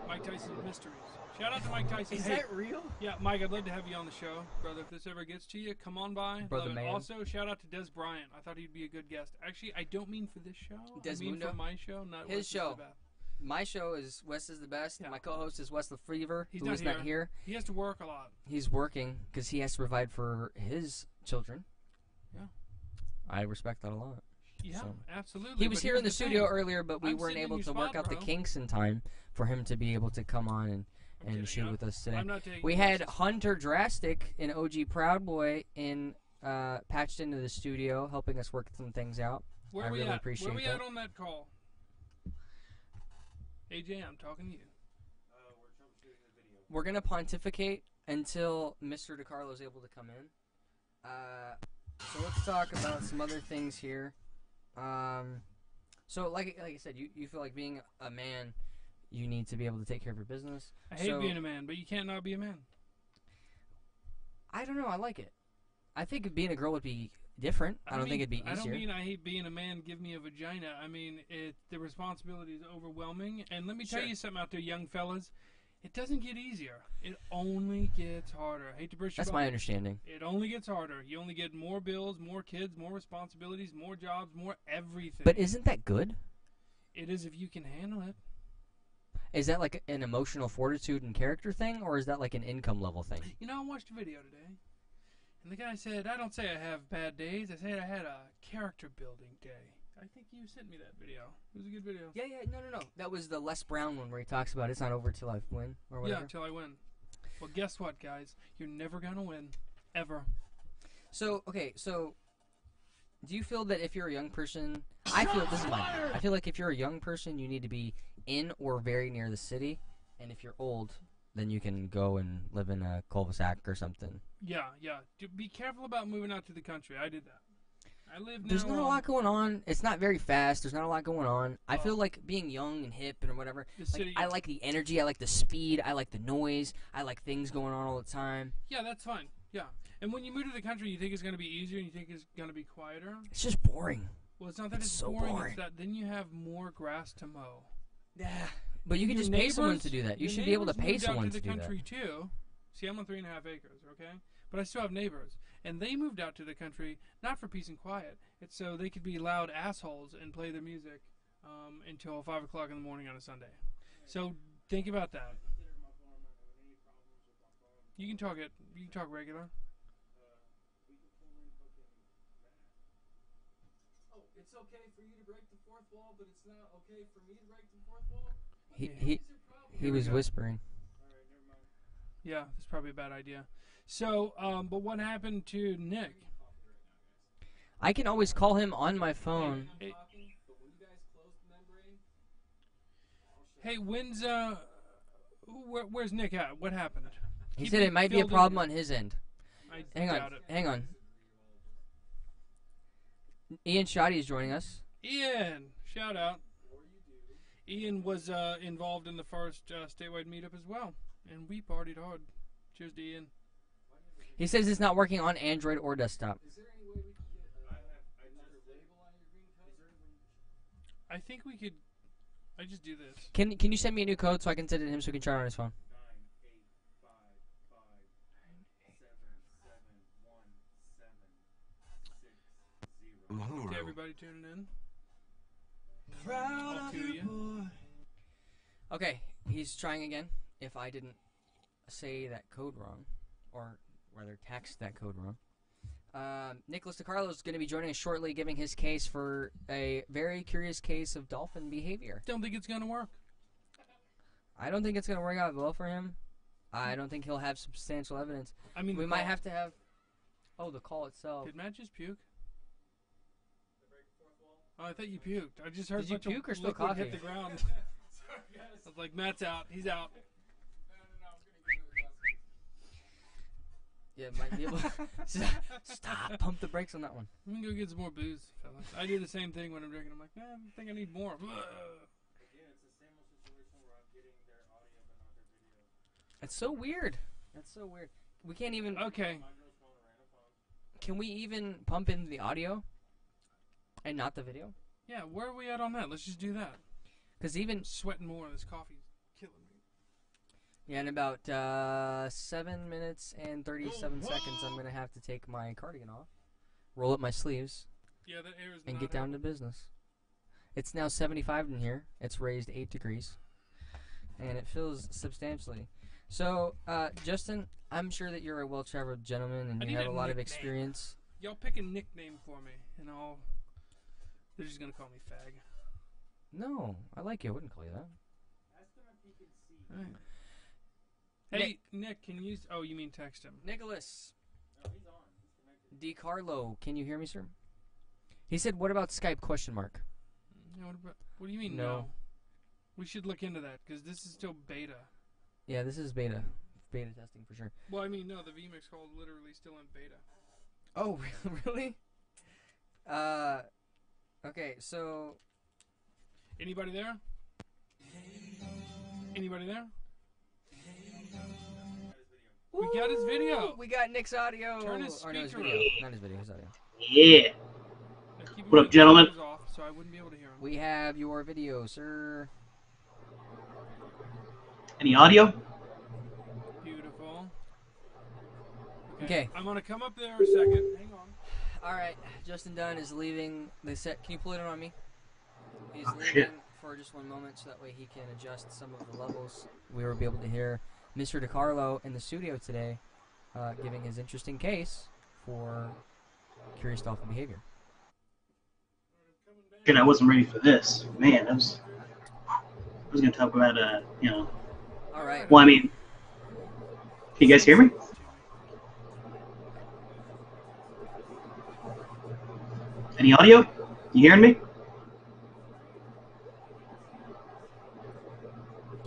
Mike Tyson's Mysteries. Shout out to Mike Tyson. Is Hey, that real? yeah, Mike, I'd love to have you on the show, brother. If this ever gets to you, come on by. Brother Love it. man. Also, shout out to Des Bryant. I thought he'd be a good guest. Actually, I don't mean for this show. I mean Desmundo? for my show, not His Wes is show. the Best. My show is West is the Best, and Yeah. my co-host is Wes Lefevre, He's who not is not here. here. He has to work a lot. He's working because he has to provide for his children. Yeah. I respect that a lot. Yeah, So. absolutely. He was but here in here's the thing. studio earlier, but we I'm weren't sitting in able your to work spot, out the bro. kinks in time for him to be able to come on I'm kidding. and shoot with us today. I'm not taking We had questions. Hunter Drastic and OG Proud Boy patched into the studio, helping us work some things out. Where I we really at? appreciate Where we that. at on that call? AJ, I'm talking to you. We're troubleshooting the video. We're gonna pontificate until Mr. DeCarlo is able to come in. So let's talk about some other things here. So like I said, you feel like being a man, you need to be able to take care of your business. I hate being a man, but you can't not be a man. I don't know. I like it. I think being a girl would be different. I don't think it'd be I don't easier. mean I hate being a man. Give me a vagina. I mean the responsibility is overwhelming. And let me tell Sure. you something out there, young fellas. It doesn't get easier. It only gets harder. I hate to burst your That's bubble. my understanding. It only gets harder. You only get more bills, more kids, more responsibilities, more jobs, more everything. But isn't that good? it is if you can handle it. Is that like an emotional fortitude and character thing, or is that like an income level thing? You know, I watched a video today, and the guy said, I don't say I have bad days. I said I had a character building day. I think you sent me that video. It was a good video. Yeah, no. That was the Les Brown one where he talks about it's not over till I win, or whatever. Yeah, till I win. Well, guess what, guys? You're never going to win. Ever. So, okay, do you feel that if you're a young person, I feel like if you're a young person, you need to be in or very near the city, and if you're old, then you can go and live in a cul-de-sac or something. Yeah. Be careful about moving out to the country. I did that. I live now. There's not a lot going on. It's not very fast. There's not a lot going on. I feel like being young and hip and whatever. The Like, city. I like the energy. I like the speed. I like the noise. I like things going on all the time. Yeah, that's fine. Yeah. And when you move to the country, you think it's going to be easier and you think it's going to be quieter. It's just boring. Well, it's not that It's it's so boring. boring. It's that then you have more grass to mow. Yeah. But you can Your just pay someone neighbors- to do that. You your should be able to neighbors pay moved out someone to to the do that. country too. See, I'm on 3.5 acres, okay? But I still have neighbors, and they moved out to the country not for peace and quiet. It's so they could be loud assholes and play their music until 5 o'clock in the morning on a Sunday. So think about that. You can talk it. You can talk regular. Oh, it's okay for you to break the fourth wall, but it's not okay for me to break the fourth wall? He Here we was go. whispering. Yeah, that's probably a bad idea. So, but what happened to Nick? I can always call him on my phone. Hey, when's where's Nick at? What happened? He Keep said me it might be a filled in. problem on his end. I Hang doubt on, it. hang on. Ian Shoddy is joining us. Ian, shout out. Ian was involved in the first statewide meetup as well, and we partied hard. Cheers to Ian. He says it's not working on Android or desktop. I think we could. I just do this. Can you send me a new code so I can send it to him so he can try it on his phone? 985557716. To everybody tuning in. All to you. Okay, he's trying again. If I didn't say that code wrong, or rather text that code wrong. Nicholas DiCarlo is going to be joining us shortly, giving his case for a very curious case of dolphin behavior. Don't think it's gonna work. I don't think it's going to work out well for him. I don't think he'll have substantial evidence. I mean, We might have to have Oh, the call itself. Did Matt just puke? The break fourth wall. Oh, I thought you puked. I just heard Did you a bunch of puke or spill liquid coffee? hit the ground. Sorry, guys. I was like, Matt's out. He's out. No, I'm gonna get rid of the Yeah, might be able. Stop. Pump the brakes on that one. I'm gonna go get some more booze, fellas. I do the same thing when I'm drinking. I'm like, I think I need more. Again, it's the same old situation where I'm getting their audio but not their video. That's so weird. That's so weird. We can't even. Okay. My girl's calling a random phone. Can we even pump in the audio and not the video? Yeah, where are we at on that? Let's just do that. Because even I'm sweating more. This coffee's killing me. in about 7 minutes and 37 seconds, I'm gonna have to take my cardigan off, roll up my sleeves, Yeah, that air is and not get down to helping. business. It's now 75 in here. It's raised 8 degrees, and it feels substantially. So, Justin, I'm sure that you're a well-traveled gentleman and I you need have a a lot of nickname. experience. Y'all pick a nickname for me, and they're just gonna call me fag. No, I like you. I wouldn't call you that. Ask him if he can see. Alright. Hey, Nick, can you... Oh, you mean text him. Nicholas No, he's on. He's connected. DiCarlo, can you hear me, sir? He said, "What about Skype?" Question mark. Yeah, what do you mean, No. no? We should look into that, because this is still beta. Yeah, this is beta testing for sure. Well, I mean, no, the VMix call is literally still in beta. Oh, really? Okay, so Anybody there? Anybody there? We got his video. We got Nick's audio. Turn his Or no, his speaker video. up. Not his video, his audio. Yeah. Now, keep What his up, gentlemen? speakers Off, so I wouldn't be able to hear him. We have your video, sir. Any audio? Beautiful. Okay. I'm gonna come up there a second. Hang on. All right, Justin Dunn is leaving the set. Can you pull it in on me? He's Oh, leaving shit. for just 1 moment, so that way he can adjust some of the levels. We will be able to hear Mr. DiCarlo in the studio today, giving his interesting case for curious dolphin behavior. Shit, I wasn't ready for this. Man, I was going to talk about, All right. well, I mean, can you guys hear me? Any audio? You hearing me?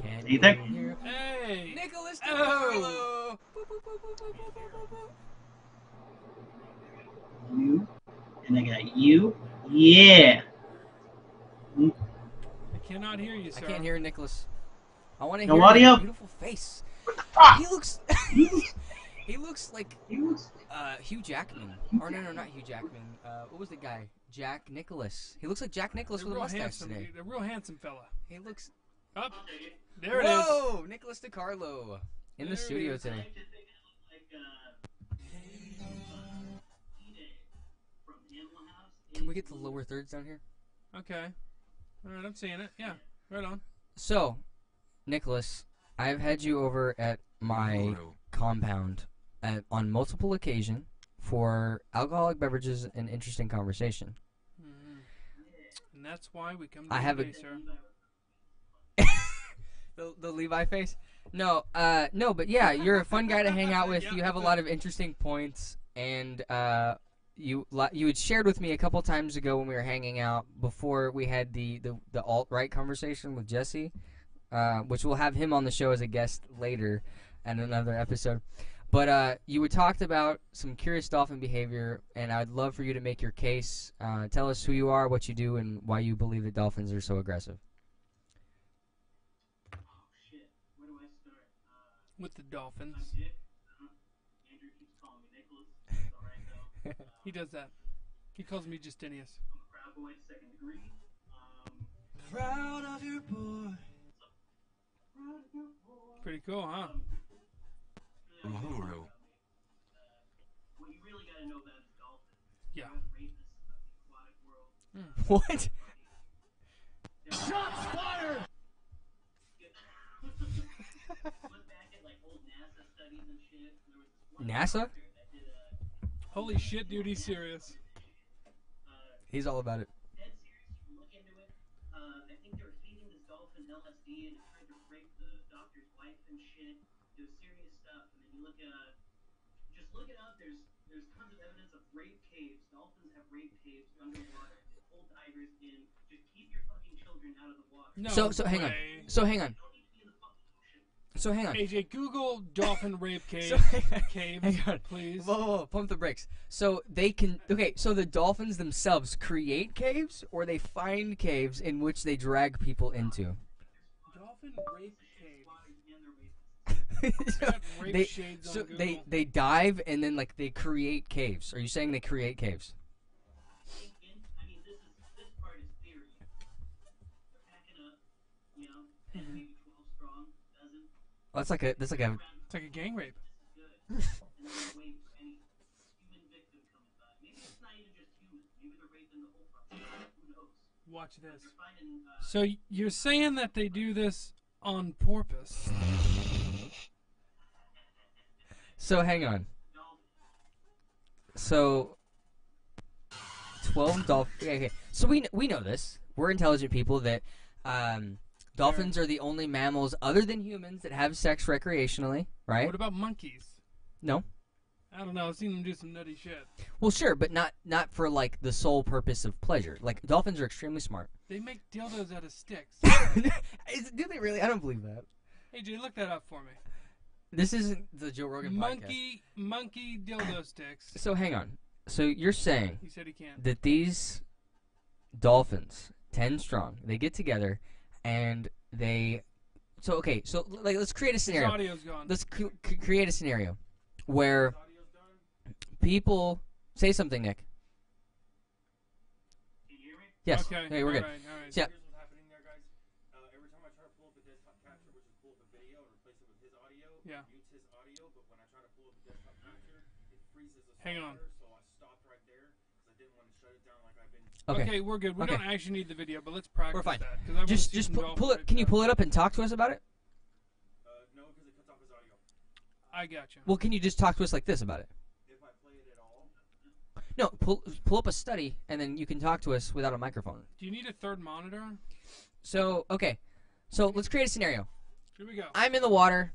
Can Anything? you hear Hey! Nicholas Oh. DiCarlo? Boop, boop, boop, boop, boop, boop, boop, boop. You. And I got you. Yeah. I cannot hear you, I sir. can't hear Nicholas. I want to No hear audio? his beautiful face. What the fuck? He looks. He looks like Hugh Jackman. Or no, not Hugh Jackman. What was the guy? Jack Nicholas. He looks like Jack Nicholas They're with a real mustache handsome. today. They're a real handsome fella. He looks. Up. There it is. Whoa, Nicholas DiCarlo in the There it studio is. today. Can we get the lower thirds down here? Okay. All right, I'm seeing it. Yeah, right on. So, Nicholas, I've had you over at my compound on multiple occasions for alcoholic beverages and interesting conversation. Mm-hmm. And that's why we come to I you have today, a- sir. The Levi face? No, but yeah, you're a fun guy to hang out with. Yeah, You have a lot of interesting points, and you had shared with me a couple times ago when we were hanging out before we had the alt-right conversation with Jesse, which we'll have him on the show as a guest later in another episode. But you had talked about some curious dolphin behavior, and I'd love for you to make your case. Tell us who you are, what you do, and why you believe that dolphins are so aggressive. With the Dolphins. Andrew keeps calling me Nicholas. It's all right, though. He does that. He calls me Justinius. I'm a proud boy, second degree. Proud of your boy. Pretty cool, huh? What you really got to know about is dolphins. Yeah. They're the rapists of the aquatic world. What? Shots fired! Look back at like old NASA studies and shit. There was this one NASA? doctor that did Holy shit, dude, he's serious. He's all about it. dead serious. You can look into it. I think they were feeding this dolphin LSD and it tried to rape the doctor's wife and shit. It was serious stuff. And then you look just look it up. There's there's tons of evidence of rape caves. Dolphins have rape caves underwater. Hold divers in. Just keep your fucking children out of the water. No So hang on. way. So hang on. They don't need to be in the fucking ocean. So hang on. AJ, Google dolphin rape cave. So Caves, hang on. please. Whoa, pump the brakes. So they can. Okay, so the dolphins themselves create caves, or they find caves in which they drag people into. Dolphin rape cave. Water and their rape. so Got rape they, shades so on Google. they dive and then like they create caves. Are you saying they create caves? I mean, this part is theory. They're packing up, 10, maybe 12 strong, dozen. Well, that's like a It's like a gang rape. This is good. And then they're waiting for any human victim coming by. Maybe it's not even just humans. Maybe they're raping the whole population. Who knows? Watch this. They're finding, So you're saying that they do this on purpose? So hang on. dolphins. So 12 dolphins. Okay. So we know this. We're intelligent people that dolphins are the only mammals other than humans that have sex recreationally, right? What about monkeys? No. I don't know. I've seen them do some nutty shit. Well, sure, but not for like the sole purpose of pleasure. Like dolphins are extremely smart. They make dildos out of sticks. Do they really? I don't believe that. AJ, look that up for me. This isn't the Joe Rogan podcast. Monkey dildo sticks. So hang on. So you're saying He said he can't. that these dolphins, 10 strong, they get together and they. So okay. So like, let's create a His scenario. audio's gone. Let's create a scenario where This audio's done. people say something, Nick. Can you hear me? Yes. Okay. Hey, we're good. All right. Yeah. Here's what's happening there, guys. Every time I try to pull up the desktop capture, which is pull up a video and replace it with his audio, Yeah. it mutes his audio, but when I try to pull up the desktop capture, it freezes the Hang on. software, so I stopped right there because I didn't want to shut it down like I've been. Okay. We're good. We Okay. don't actually need the video, but let's practice We're fine. that. 'Cause I wanna see Just some dolphin pull it. rape Can you stuff. pull it up and talk to us about it? No, because it cuts off his audio. I gotcha. Well, can you just talk to us like this about it? If I play it at all, No, pull up a study and then you can talk to us without a microphone. Do you need a third monitor? So okay, so let's create a scenario. Here we go. I'm in the water.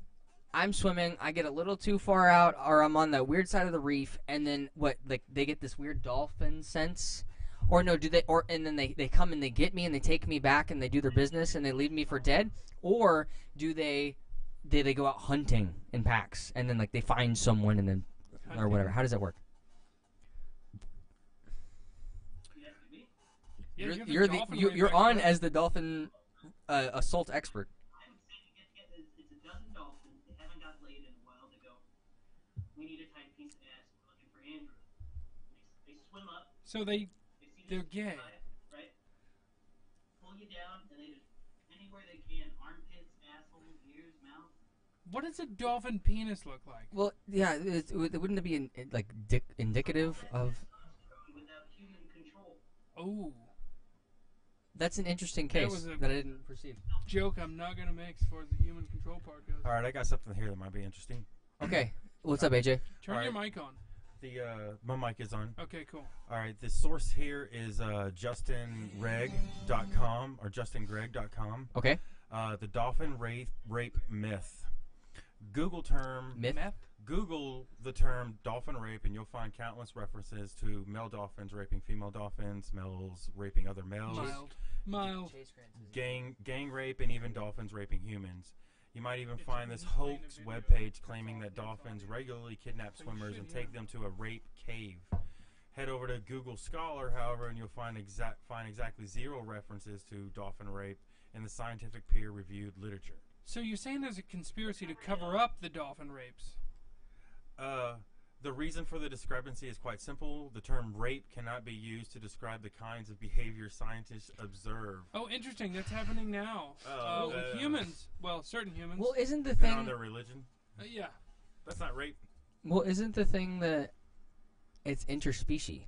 I'm swimming. I get a little too far out, or I'm on the weird side of the reef, and then what? Like they get this weird dolphin sense, or no? Do they? Or and then they come and they get me and they take me back and they do their business and they leave me for dead, or do they go out hunting in packs and then like they find someone and then or whatever? How does that work? You asking me? Yeah, the You're dolphin the rape you're on expert. as the dolphin assault expert. I would say it's a dozen dolphins. They haven't got laid in a while. They go, we need a tight piece of ass. We're looking for Andrew. They swim up. So they They see They're this gay. guy, right? Pull you down, and they just anywhere they can. Armpits, asshole, ears, mouth. what does a dolphin penis look like? Well, yeah, wouldn't it be indicative of? Without human control. Oh, That's an interesting That case was a- that I didn't perceive. joke I'm not gonna make as far as the human control part goes. All right, I got something here that might be interesting. Okay, what's up, AJ? Turn All your right. mic on. The my mic is on. Okay, cool. All right, the source here is justinreg.com or justingreg.com. Okay, The dolphin rape myth. Google term. myth. Google the term dolphin rape, and you'll find countless references to male dolphins raping female dolphins, males raping other males, Mild. gang rape, and even dolphins raping humans. You might even find this hoax webpage claiming that dolphins regularly kidnap swimmers and take them to a rape cave. Head over to Google Scholar, however, and you'll find exactly zero references to dolphin rape in the scientific peer-reviewed literature. So you're saying there's a conspiracy to cover up the dolphin rapes? The reason for the discrepancy is quite simple. The term rape cannot be used to describe the kinds of behavior scientists observe. Oh, interesting. That's happening now. With humans. Well, certain humans. Well, isn't the Depending on thing? their religion. Yeah. That's not rape. Well, isn't the thing that it's interspecies?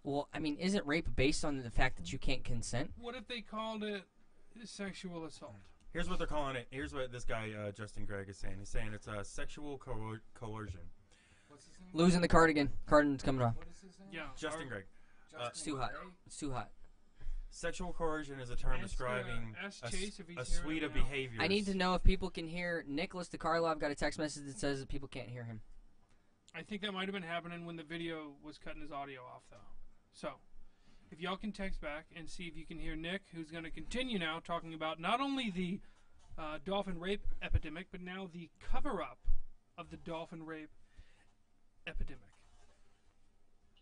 Well, I mean, isn't rape based on the fact that you can't consent? What if they called it sexual assault? Here's what they're calling it. Here's what this guy, Justin Gregg, is saying. He's saying it's a sexual coercion. What's his name? Losing the cardigan. Cardigan's coming off. What is his name? Yeah. Justin Gregg. It's too hot. It's too hot. Sexual coercion is a term Ask, describing ask a, Chase if he's a here suite right of now. behaviors. I need to know if people can hear Nicholas DiCarlo. I've got a text message that says that people can't hear him. I think that might have been happening when the video was cutting his audio off, though. So, if y'all can text back and see if you can hear Nick, who's going to continue now talking about not only the dolphin rape epidemic, but now the cover-up of the dolphin rape epidemic.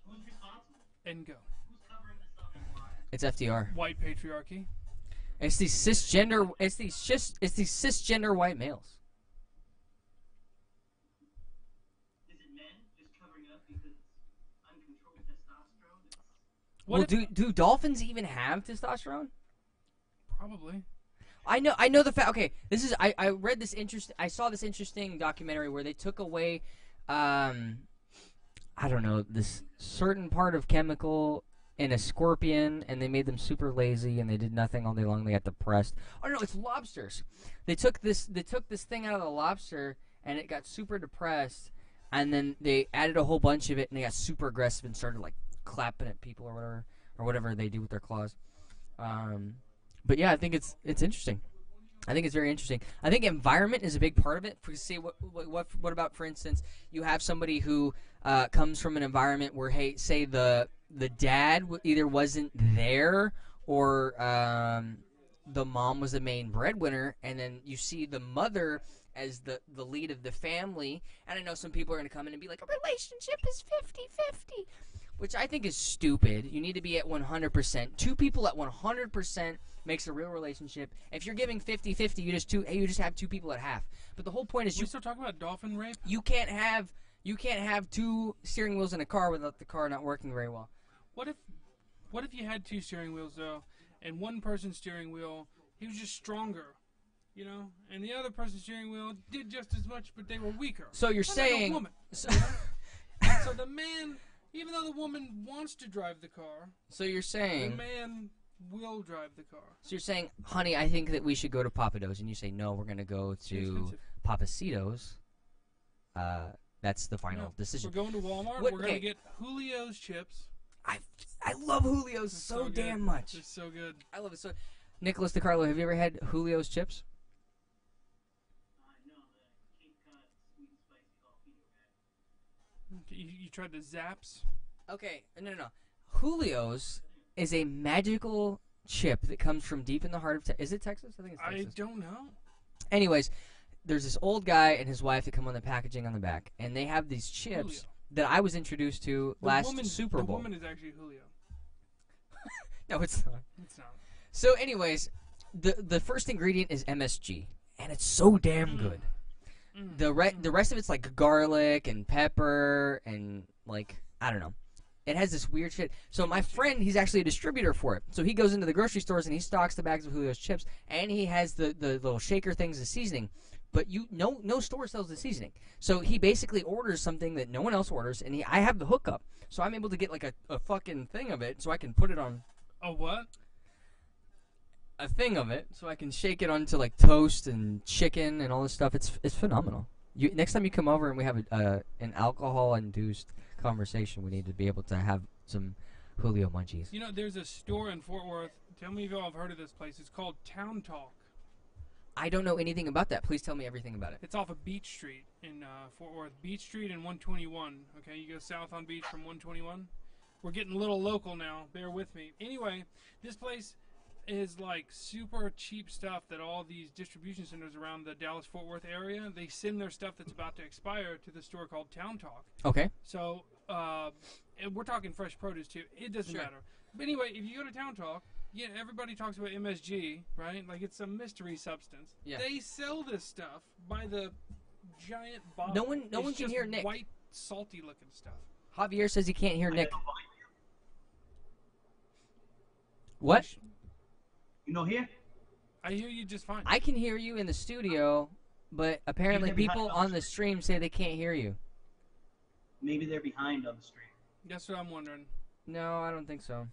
Who's responsible? And go. Who's covering this up and why? It's FDR. White patriarchy. It's these cisgender. It's these cisgender white males. Is it men just covering up because it's uncontrolled testosterone? What Well, if- do dolphins even have testosterone? Probably. I know the fact. Okay, this is I read this I saw this interesting documentary where they took away, I don't know, this certain part of chemical in a scorpion, and they made them super lazy, and they did nothing all day long. They got depressed. Oh no, it's lobsters. They took this thing out of the lobster, and it got super depressed, and then they added a whole bunch of it, and they got super aggressive and started like clapping at people or whatever they do with their claws. But yeah, I think it's interesting. I think it's very interesting. I think environment is a big part of it. For say, what about, for instance, you have somebody who comes from an environment where, hey, say the dad either wasn't there or the mom was the main breadwinner, and then you see the mother as the lead of the family. And I know some people are going to come in and be like, a relationship is 50-50. Which I think is stupid. You need to be at 100%. Two people at 100% makes a real relationship. If you're giving 50-50, you just have two people at half. But the whole point is We still talking about dolphin rape? you can't have two steering wheels in a car without the car not working very well. What if you had two steering wheels though, and one person's steering wheel, he was just stronger, you know, and the other person's steering wheel did just as much, but they were weaker. So you're Not saying like a woman. so, So the man, even though the woman wants to drive the car, so you're the saying man will drive the car. so you're saying, honey, I think that we should go to Papados, and you say no, we're gonna go Too to expensive. Papacitos. That's the final No, decision. We're going to Walmart. What- We're going okay. to get Julio's chips. I love Julio's so good. damn much. It's so good. I love it so. Nicholas DiCarlo, have you ever had Julio's chips? No, the Cape Cod sweet spicy jalapeno guy. You tried the Zaps? Okay, no. Julio's is a magical chip that comes from deep in the heart of Is it Texas? I think it's I Texas. don't know. Anyways, there's this old guy and his wife that come on the packaging on the back, and they have these chips Julio. that I was introduced to The last woman, Super Bowl. The woman is actually Julio. No, it's not. It's not. So, anyways, the first ingredient is MSG, and it's so damn good. The rest of it's like garlic and pepper and like I don't know. It has this weird shit. So my friend, he's actually a distributor for it. So he goes into the grocery stores and he stocks the bags of Julio's chips, and he has the little shaker things, the seasoning. But no store sells the seasoning. So he basically orders something that no one else orders, and I have the hookup. So I'm able to get like a fucking thing of it, so I can put it on A what? a thing of it, so I can shake it onto like toast and chicken and all this stuff. It's phenomenal. Next time you come over and we have an alcohol-induced conversation, we need to be able to have some Julio munchies. You know, there's a store in Fort Worth. Tell me if y'all have heard of this place. It's called Town Talk. I don't know anything about that. Please tell me everything about it. It's off of Beach Street in Fort Worth. Beach Street and 121. Okay, you go south on Beach from 121. We're getting a little local now. Bear with me. Anyway, this place is like super cheap stuff that all these distribution centers around the Dallas-Fort Worth area, they send their stuff that's about to expire to the store called Town Talk. Okay. So, and we're talking fresh produce too. It doesn't Sure. matter. But anyway, if you go to Town Talk, yeah, everybody talks about MSG, right? Like it's a mystery substance. Yeah. They sell this stuff by the giant bottle. No one It's can just hear Nick. White, salty looking stuff. Javier says he can't hear Nick. I know. What? You know here? I hear you just fine. I can hear you in the studio, but apparently You're behind people us. on the stream say they can't hear you. Maybe they're behind on the stream. That's what I'm wondering. No, I don't think so.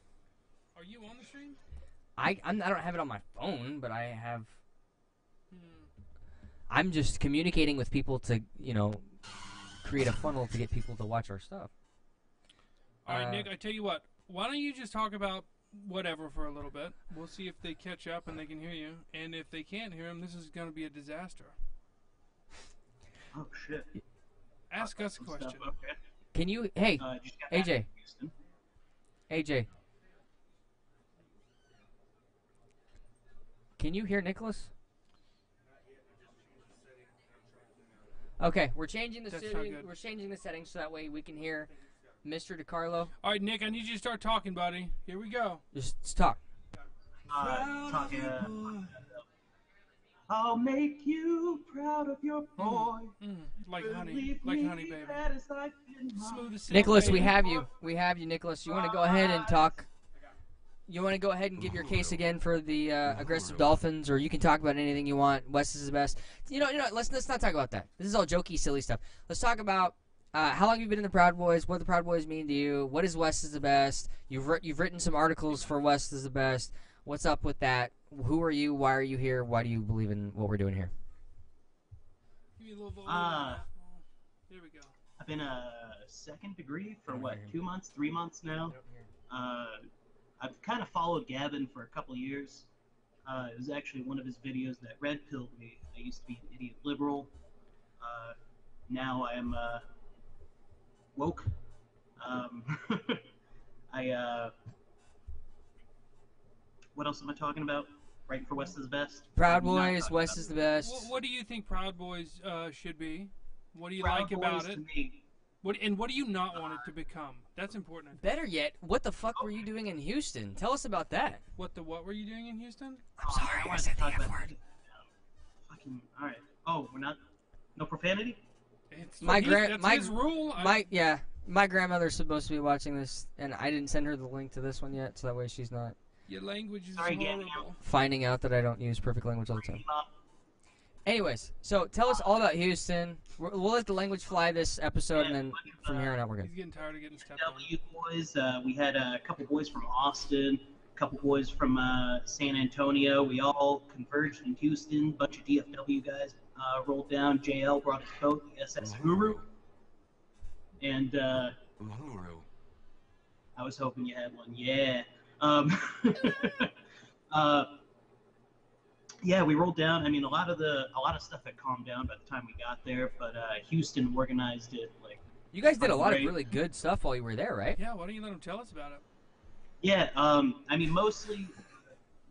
Are you on the stream? I don't have it on my phone, but I have. Hmm. I'm just communicating with people to, create a funnel to get people to watch our stuff. All right, Uh, Nick. I tell you what. Why don't you just talk about whatever for a little bit? We'll see if they catch up and they can hear you. And if they can't hear him, this is going to be a disaster. Oh shit. Ask us a Some stuff, question. Okay. Can you? Hey, Just got back AJ. from Houston. AJ. Can you hear Nicholas? Okay, we're changing the That's not setting. good. We're changing the settings so that way we can hear Mr. DiCarlo. All right, Nick, I need you to start talking, buddy. Here we go. Just talk. Talking. I'll make you proud of your boy. Like honey, Believe like me, honey, baby. that is like in my- Smooth as silk, Nicholas, we baby. have you. We have you, Nicholas. You want to go ahead and talk? You want to go ahead and give your case again for the aggressive Dolphins, or you can talk about anything you want. West is the best. You know. Let's not talk about that. This is all jokey, silly stuff. Let's talk about how long you've been in the Proud Boys. What the Proud Boys mean to you? What is West is the best? You've written some articles for West is the best. What's up with that? Who are you? Why are you here? Why do you believe in what we're doing here? Give me a little volume on that. There we go. I've been a second degree for what, 2 months, 3 months now. I've kind of followed Gavin for a couple of years. It was actually one of his videos that red pilled me. I used to be an idiot liberal. Now I am woke. What else am I talking about? Right for West is the best. Proud I'm not Boys, talking West about is the best. What do you think Proud Boys should be? What do you Proud like about Boys it? to me. What do you not want it to become? That's important. I think. Better yet, what the fuck were you doing in Houston? Tell us about that. What were you doing in Houston? I'm sorry, I wanted said to the talk F about- word. Fucking all right. Oh, we're not. No profanity. It's My that's his rule. My grandmother's supposed to be watching this, and I didn't send her the link to this one yet, so that way she's not Your language is Sorry, Gavin. horrible. finding out that I don't use perfect language all the time. Mom. Anyways, so tell us all about Houston. We'll let the language fly this episode, and then from here on out we're good. He's getting tired of getting stepped on. W boys. We had a couple boys from Austin, a couple boys from San Antonio. We all converged in Houston. Bunch of DFW guys rolled down. JL brought his coat, the SS Guru, and I was hoping you had one. Yeah. Yeah, we rolled down. I mean, a lot of stuff had calmed down by the time we got there, but Houston organized it like. You guys did a lot of Great. really good stuff while you were there, right? Yeah, why don't you let him tell us about it? Yeah, I mean, mostly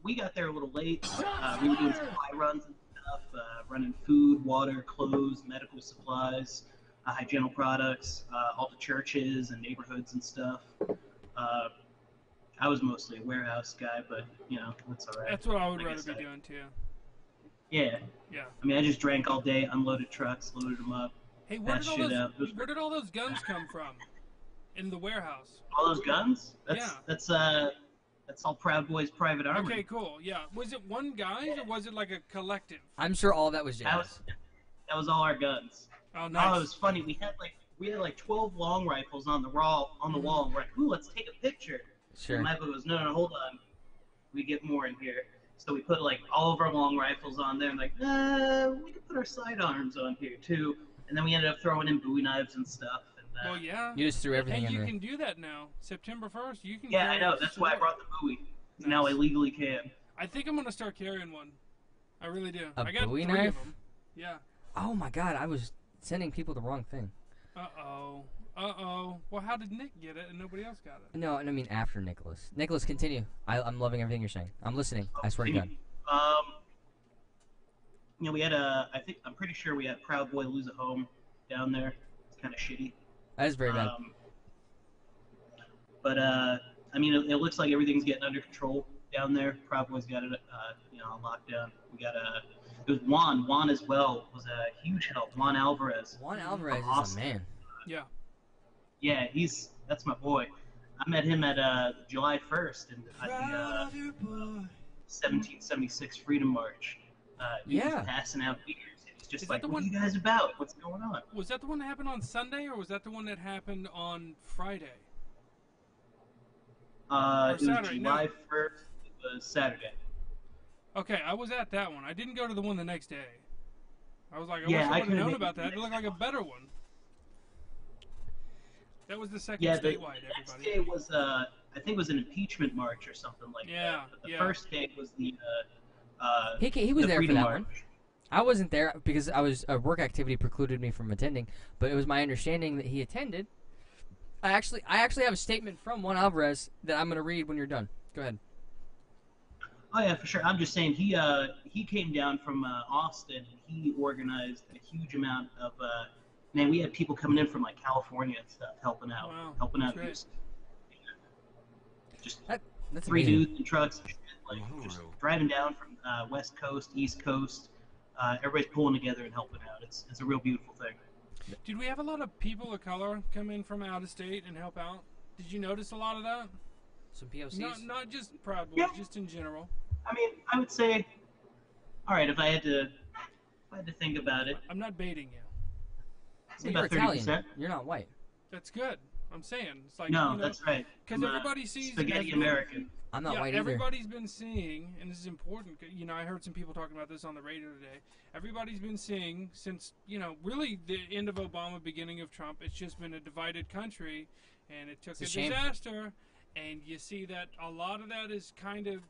we got there a little late. We were doing supply runs and stuff, running food, water, clothes, medical supplies, hygienic products, all the churches and neighborhoods and stuff. I was mostly a warehouse guy, but you know, that's all right. That's what I would Like I rather be said. doing too. Yeah. Yeah. I mean, I just drank all day, unloaded trucks, loaded them up. Hey, where That did all shit those out. where did all those guns come from? In the warehouse. All those guns? Yeah. That's all Proud Boys Private Army. Okay, cool. Yeah. Was it one guy or was it like a collective? I'm sure all that was That jazz. was all our guns. Oh, Oh, it nice. was funny. We had like 12 long rifles on the wall. We're like, ooh, let's take a picture. Sure. And Michael goes, no, hold on. We get more in here. So we put like all of our long rifles on there, and like, we could put our sidearms on here too. And then we ended up throwing in Bowie knives and stuff. And, Well, yeah. You just threw everything Hey, in you there. can do that now. September 1st, you can. yeah, I carry know. a That's why I sword. brought the Bowie. Now I legally can. I think I'm gonna start carrying one. I really do. A I got Bowie 3 knife? of them. Yeah. Oh my god, I was sending people the wrong thing. Uh-oh. Well, how did Nick get it and nobody else got it? No, I mean after Nicholas. Nicholas, continue. I'm loving everything you're saying. I'm listening. I swear to God. You know, we had I'm pretty sure we had Proud Boy lose a home down there. It's kind of shitty. That is very bad. But I mean, it looks like everything's getting under control down there. Proud Boy's got it, on lockdown. We got it was Juan as well was a huge help. Juan Alvarez. Juan Alvarez is Austin. a man. Yeah. Yeah, that's my boy. I met him at July 1st at Proud the of your boy. 1776 Freedom March. He Yeah. was passing out beers. He's just Is that like, the what are one- you guys about? What's going on? Was that the one that happened on Sunday or was that the one that happened on Friday? It was Saturday, no. July 1st. It was Saturday. Okay, I was at that one. I didn't go to the one the next day. I was like, I Yeah, wish I I would have couldn't known make about it the that. It next looked like a better one. That was the second Yeah, the statewide, next everybody. day was I think it was an impeachment march or something like Yeah, that. But the yeah. first day was the He was the there for Freedom that March. one. I wasn't there because I was a work activity precluded me from attending. But it was my understanding that he attended. I actually have a statement from Juan Alvarez that I'm going to read when you're done. Go ahead. Oh yeah, for sure. I'm just saying he came down from Austin and he organized a huge amount of man. We had people coming in from like California and stuff helping out, Wow, helping out. that's Just That's three amazing. dudes in trucks, and shit, like just driving down from West Coast, East Coast. Everybody's pulling together and helping out. It's a real beautiful thing. Did we have a lot of people of color come in from out of state and help out? Did you notice a lot of that? Some POCs. Not just Proud Boys, Yeah. just in general. I mean, I would say, all right, if I had to think about it, I'm not baiting you. say Well, you're about Italian. 30%. You're not white. That's good. I'm saying it's like No, you know, that's right. because I'm, everybody sees spaghetti it as- American. I'm not yeah, white either. everybody's been seeing, and this is important. You know, I heard some people talking about this on the radio today. Everybody's been seeing since really the end of Obama, beginning of Trump. It's just been a divided country, and it took It's a a shame. disaster. And you see that a lot of that is kind of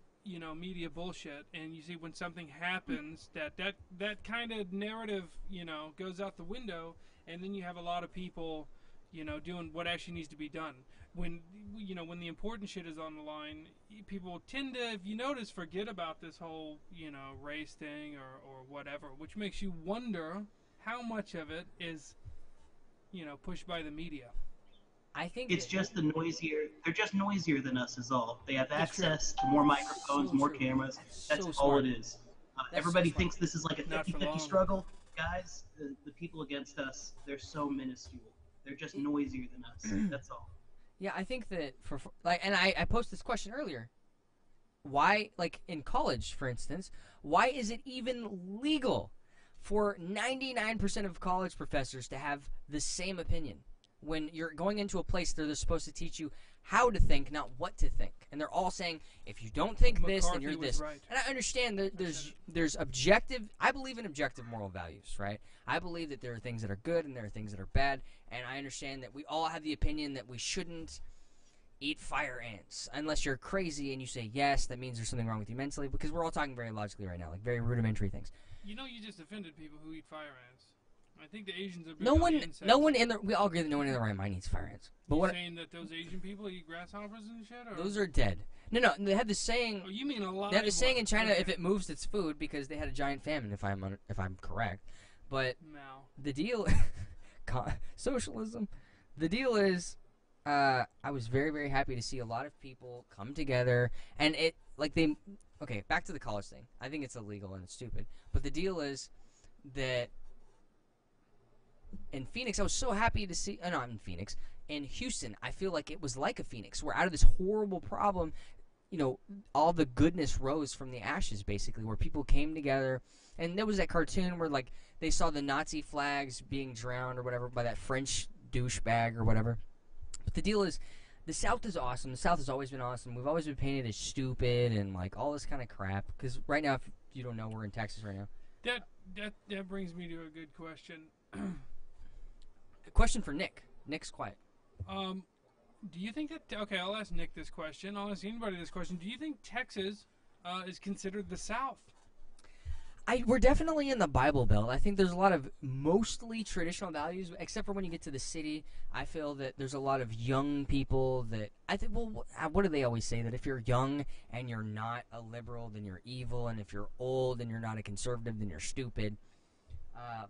media bullshit. And you see when something happens, that kind of narrative goes out the window, and then you have a lot of people doing what actually needs to be done. When when the important shit is on the line, people tend to, if you notice, forget about this whole race thing or whatever, which makes you wonder how much of it is pushed by the media. I think It's just the noisier. They're just noisier than us, is all. They have That's true. access to more microphones, So more true. cameras. That's That's so all smart. it is. so Everybody smart. thinks this is like a Not for 50-50 long. struggle. Guys, the people against us, they're so minuscule. They're just noisier than us. That's all. Yeah, I think that for like, and I posed this question earlier. Why, like in college, for instance, why is it even legal for 99% of college professors to have the same opinion when you're going into a place that they're supposed to teach you how to think, not what to think? And they're all saying, if you don't think this, then McCarthy you're was this. right. And I understand that there's objective. I believe in objective moral values, right? I believe that there are things that are good and there are things that are bad, and I understand that we all have the opinion that we shouldn't eat fire ants unless you're crazy and you say yes. That means there's something wrong with you mentally, because we're all talking very logically right now, like very rudimentary things. You just offended people who eat fire ants. I think the Asians are big No on one, the insects. no one in the. We all agree that no one in their right mind eats fire ants. But You what? saying that those Asian people eat grasshoppers and shit? Or? Those are dead. No. They have the saying. Oh, you mean a lot? They have the saying in China: if it moves, it's food, because they had a giant famine. If I'm correct, but No. the deal, socialism. The deal is, I was very, very happy to see a lot of people come together, and it okay. Back to the college thing. I think it's illegal and it's stupid. But the deal is that in Phoenix, I was so happy to see. Not in Phoenix. In Houston, I feel like it was like a phoenix, where out of this horrible problem, all the goodness rose from the ashes, basically, where people came together. And there was that cartoon where, like, they saw the Nazi flags being drowned or whatever by that French douchebag or whatever. But the deal is, the South is awesome. The South has always been awesome. We've always been painted as stupid and, like, all this kind of crap. Because right now, if you don't know, we're in Texas right now. That brings me to a good question. A question for Nick. Nick's quiet. Do you think that? Okay, I'll ask Nick this question. I'll ask anybody this question. Do you think Texas is considered the South? We're definitely in the Bible Belt. I think there's a lot of mostly traditional values, except for when you get to the city. I feel that there's a lot of young people that I think. Well, what do they always say? That if you're young and you're not a liberal, then you're evil, and if you're old and you're not a conservative, then you're stupid.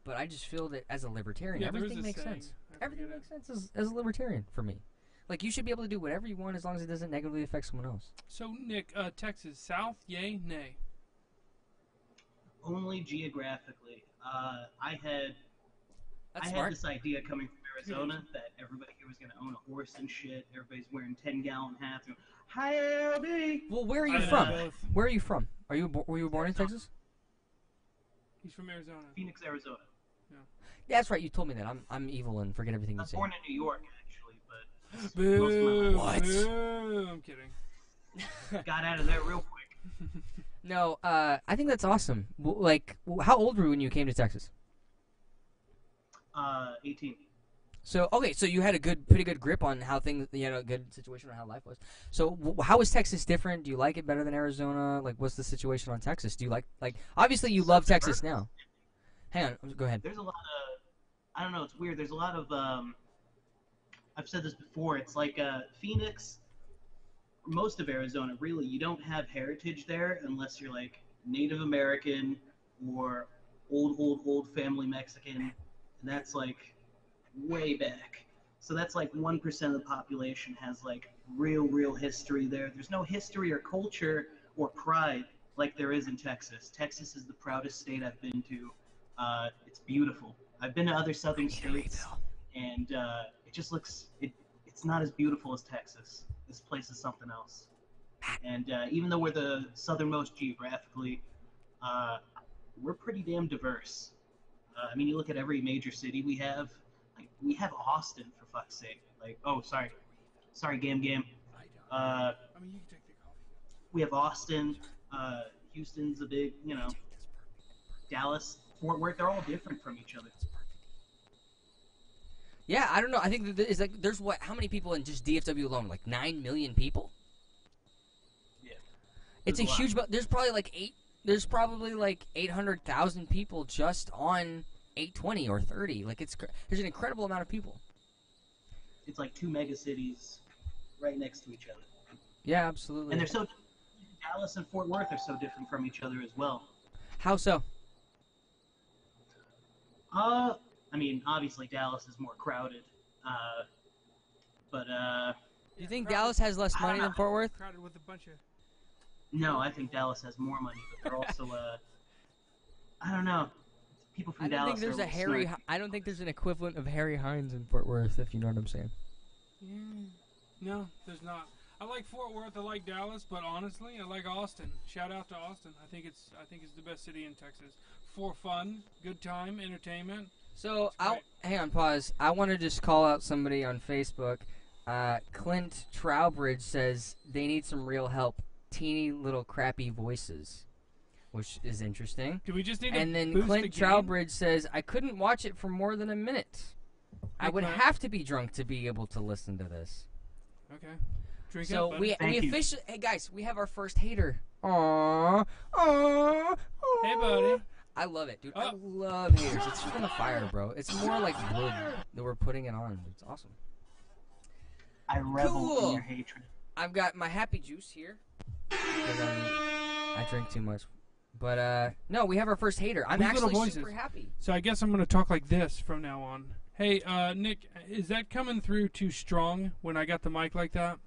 But I just feel that as a libertarian, Yeah, there is everything a makes saying. sense. I Everything forget makes sense as a libertarian for me. Like, you should be able to do whatever you want as long as it doesn't negatively affect someone else. So, Nick, Texas, South, yay, nay? Only geographically. I had That's I smart. had this idea coming from Arizona that everybody here was going to own a horse and shit. Everybody's wearing 10-gallon hats. Howdy! Well, where are you I know from? both. Where are you from? Were you born in Texas? He's from Arizona. Phoenix, Arizona. Yeah, that's right. You told me that. I'm evil and forget everything I you was say. born in New York, actually, but most of Boo! my What? Boo! I'm kidding. life got out of there real quick. No, I think that's awesome. How old were you when you came to Texas? 18. So, okay, so you had a pretty good grip on how things, a good situation on how life was. So, how is Texas different? Do you like it better than Arizona? Like, what's the situation on Texas? Do you like, obviously you love Texas now. Hang on, go ahead. There's a lot of, I don't know, it's weird. There's a lot of, I've said this before. It's like Phoenix, most of Arizona, really. You don't have heritage there unless you're like Native American or old family Mexican, and that's like way back. So that's like 1% of the population has like real history there. There's no history or culture or pride like there is in Texas. Texas is the proudest state I've been to. It's beautiful. I've been to other southern states, and it just looks it's not as beautiful as Texas. This place is something else. And even though we're the southernmost geographically, we're pretty damn diverse. I mean, you look at every major city we have. Like, we have Austin, for fuck's sake. Like, oh, sorry, Gam. I mean, you can take the coffee. We have Austin. Houston's a big, Dallas, Fort Worth. They're all different from each other. Yeah, I don't know. I think that there's how many people in just DFW alone? Like 9 million people. Yeah. It's a huge. There's probably like 800,000 people just on 820 or 30. Like there's an incredible amount of people. It's like 2 mega cities right next to each other. Yeah, absolutely. And they're so Dallas and Fort Worth are so different from each other as well. How so? I mean, obviously Dallas is more crowded. But Do you think Dallas has less money than Fort Worth? Crowded with a bunch of. No, I think Dallas has more money, but they're also I don't know. People from Dallas. I don't think there's an equivalent of Harry Hines in Fort Worth, if you know what I'm saying. Yeah. No, there's not. I like Fort Worth. I like Dallas, but honestly, I like Austin. Shout out to Austin. I think it's the best city in Texas for fun, good time, entertainment. So hang on, pause. I want to just call out somebody on Facebook. Clint Trowbridge says they need some real help. Teeny little crappy voices, which is interesting. Do we just need And to then boost Clint the game? Trowbridge says I couldn't watch it for more than a minute. I would have to be drunk to be able to listen to this. Okay. Drink So up, we Thank you. officially, hey guys, we have our first hater. Aww. Hey, buddy. I love it, dude. Oh. I love haters. It's from the fire, bro. It's more like wood that we're putting it on. It's awesome. I revel Cool. in your hatred. I've got my happy juice here because I drink too much. But no, we have our first hater. I'm These little actually voices. super happy. So I guess I'm going to talk like this from now on. Hey, Nick, is that coming through too strong when I got the mic like that?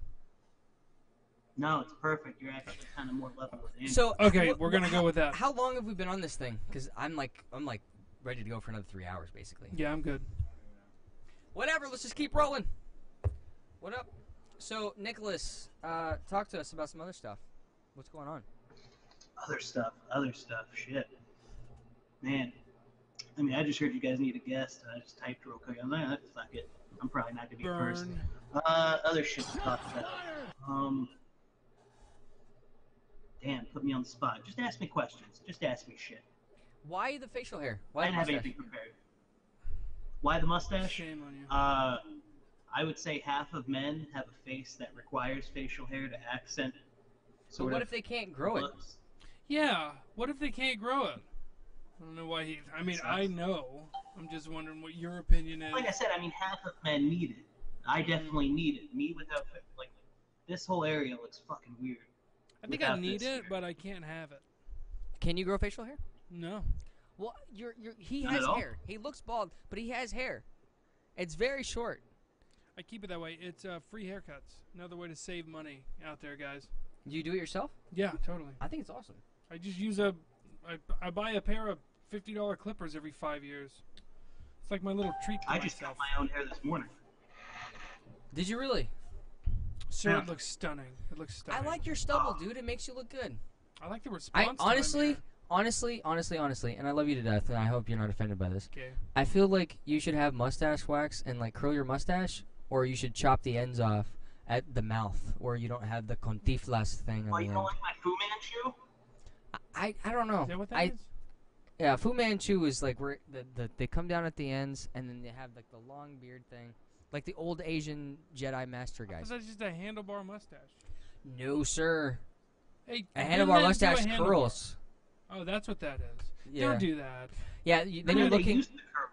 No, it's perfect. You're actually kind of more level with Andy. So Okay, we're going to go with that. How long have we been on this thing? Because I'm like ready to go for another 3 hours, basically. Yeah, I'm good. Whatever. Let's just keep rolling. What up? So Nicholas, talk to us about some other stuff. What's going on? Other stuff. Shit. Man. I mean, I just heard you guys need a guest, and I just typed real quick. I'm like, fuck it. I'm probably not going to be first. Burn. Other shit to talk about. Damn, put me on the spot. Just ask me questions. Just ask me shit. Why the facial hair? I Why the didn't have mustache? anything prepared. Why the mustache? Shame on you. I would say half of men have a face that requires facial hair to accent. So what if they can't grow it? looks. Yeah, what if they can't grow it? I don't know why he... I mean, Sucks. I know. I'm just wondering what your opinion is. Like I said, I mean, half of men need it. I definitely need it. Me without, like, this whole area looks fucking weird. I think I without need this it, hair. but I can't have it. Can you grow facial hair? No. Well, he Not has at all? hair. He looks bald, but he has hair. It's very short. I keep it that way. It's free haircuts. Another way to save money out there, guys. Do you do it yourself? Yeah, totally. I think it's awesome. I just use I buy a pair of $50 clippers every 5 years. It's like my little treat to I just cut myself. my own hair this morning. Did you really? Sir, Yeah. it looks stunning. It looks stunning. I like your stubble, dude. It makes you look good. I like the response. I to my hair. honestly, and I love you to death, and I hope you're not offended by this. Okay. I feel like you should have mustache wax and like curl your mustache, or you should chop the ends off at the mouth, where you don't have the contiflas thing Oh, on you the don't end. like my Fu Manchu? I don't know. Is that what that is? Yeah, Fu Manchu is like where they come down at the ends, and then they have like the long beard thing, like the old Asian Jedi Master I guys. thought that's just a handlebar mustache. No, sir. Hey, A good handlebar men do mustache a handlebar. curls. Oh, that's what that is. Yeah. Don't do that. Yeah, then you're They looking. used to curve.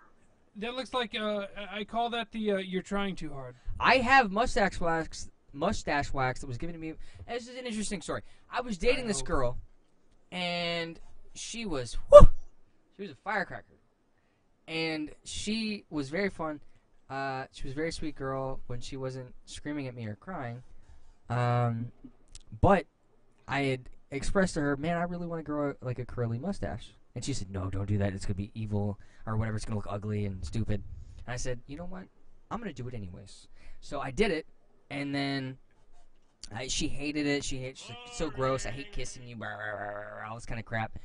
That looks like I call that the you're trying too hard. I have mustache wax that was given to me. This is an interesting story. I was dating this girl, and she was a firecracker, and she was very fun. She was a very sweet girl when she wasn't screaming at me or crying. But I had expressed to her, man, I really want to grow like a curly mustache. And she said, no, don't do that. It's going to be evil or whatever. It's going to look ugly and stupid. And I said, you know what? I'm going to do it anyways. So I did it. And then she hated it. She's like, it's so gross. I hate kissing you. Blah, blah, blah, blah, all this kind of crap.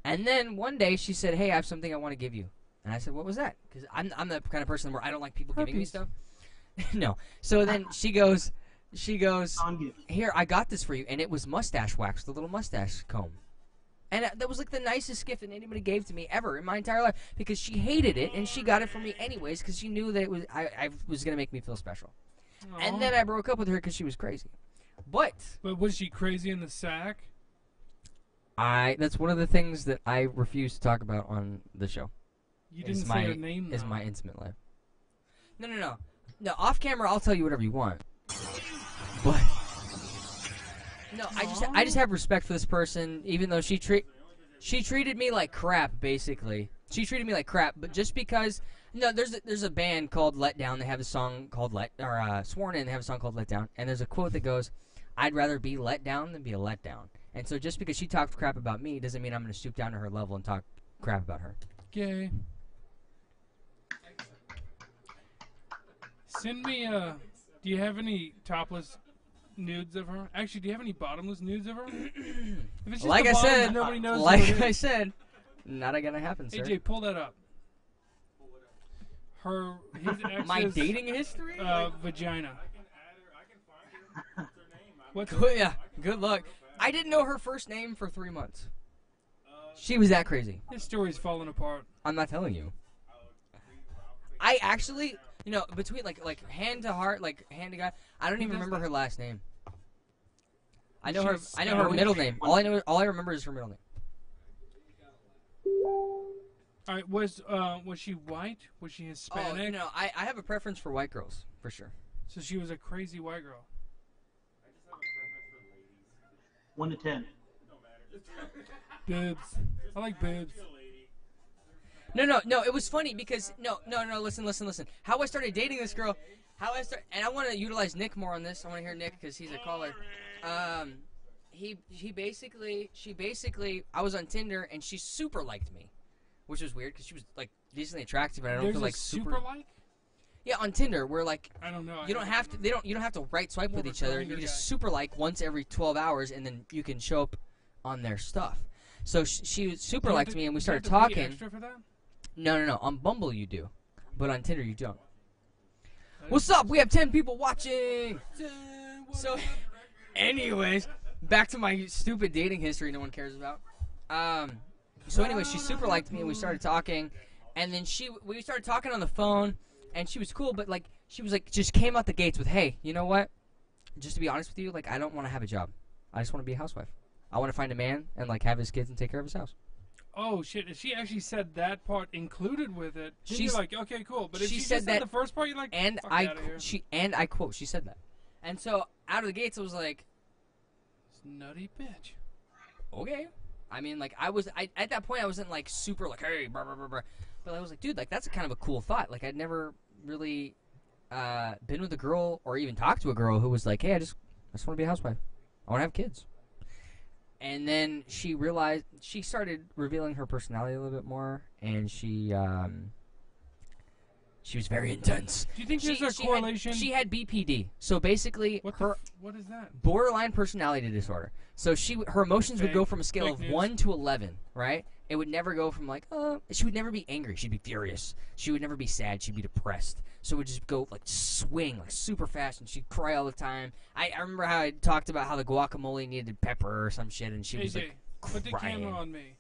And then one day she said, hey, I have something I want to give you. And I said, what was that? Because I'm the kind of person where I don't like people giving me stuff. No. So then she goes, here, I got this for you. And it was mustache wax, the little mustache comb. And that was like the nicest gift that anybody gave to me ever in my entire life, because she hated it and she got it for me anyways because she knew that it was I was gonna make me feel special. Aww. And then I broke up with her because she was crazy. But was she crazy in the sack? That's one of the things that I refuse to talk about on the show. You didn't say her name, though. Is my intimate life. No. Off camera, I'll tell you whatever you want. But. No, I just have respect for this person, even though she treated me like crap. Basically, she treated me like crap. But just because, there's a band called Let Down. They have a song called Sworn In. They have a song called Let Down, and there's a quote that goes, "I'd rather be let down than be a letdown." And so, just because she talks crap about me doesn't mean I'm going to stoop down to her level and talk crap about her. Okay. Send me. Do you have any topless nudes of her? Actually, do you have any bottomless nudes of her? If it's just like I bottom, said, nobody knows. Like I said, not gonna happen, sir. AJ, pull that up. His ex's, my dating history. Vagina. What's yeah? Good luck. I didn't know her first name for 3 months. She was that crazy. This story's falling apart. I'm not telling you. I actually, between like hand to heart, like hand to God, I don't even remember her last name. I know her. I know her middle name. All I remember is her middle name. All right. Was she white? Was she Hispanic? Oh no, I have a preference for white girls for sure. So she was a crazy white girl. 1 to 10. Boobs. I like boobs. No. It was funny because no. Listen. How I started dating this girl, and I want to utilize Nick more on this. I want to hear Nick because he's a caller. She basically, I was on Tinder and she super liked me, which was weird because she was like decently attractive, but I don't feel like super like. Yeah, on Tinder, where like I don't know. You don't have to right swipe with each other. You just super like once every 12 hours, and then you can show up on their stuff. So she super liked me, and we started talking. Extra for that? No. On Bumble you do, but on Tinder you don't. What's up? We have 10 people watching. So, anyways, back to my stupid dating history no one cares about. So anyway, she super liked me, and we started talking, and then we started talking on the phone. And she was cool, but like she was like just came out the gates with, hey, you know what? Just to be honest with you, like I don't want to have a job. I just want to be a housewife. I want to find a man and like have his kids and take care of his house. Oh shit! If she actually said that part included with it, then you're like, okay, cool. But if she said just that said the first part, you're like, and fuck I outta here. I quote, she said that. And so out of the gates, I was like, this nutty bitch. Okay. I mean, like at that point I wasn't like super like, hey, blah, blah, blah, blah. But I was like, dude, like that's kind of a cool thought. Like I'd never really been with a girl or even talked to a girl who was like, hey, I just want to be a housewife. I want to have kids. And then she started revealing her personality a little bit more, and she was very intense. Do you think there's a correlation? She had BPD. So basically, what is that? Borderline personality disorder. So her emotions would go from a scale of 1 to 11, right? It would never go from like, she would never be angry. She'd be furious. She would never be sad. She'd be depressed. So it would just go like swing like super fast, and she'd cry all the time. I remember how I talked about how the guacamole needed pepper or some shit, and she was like put the crying. camera on me.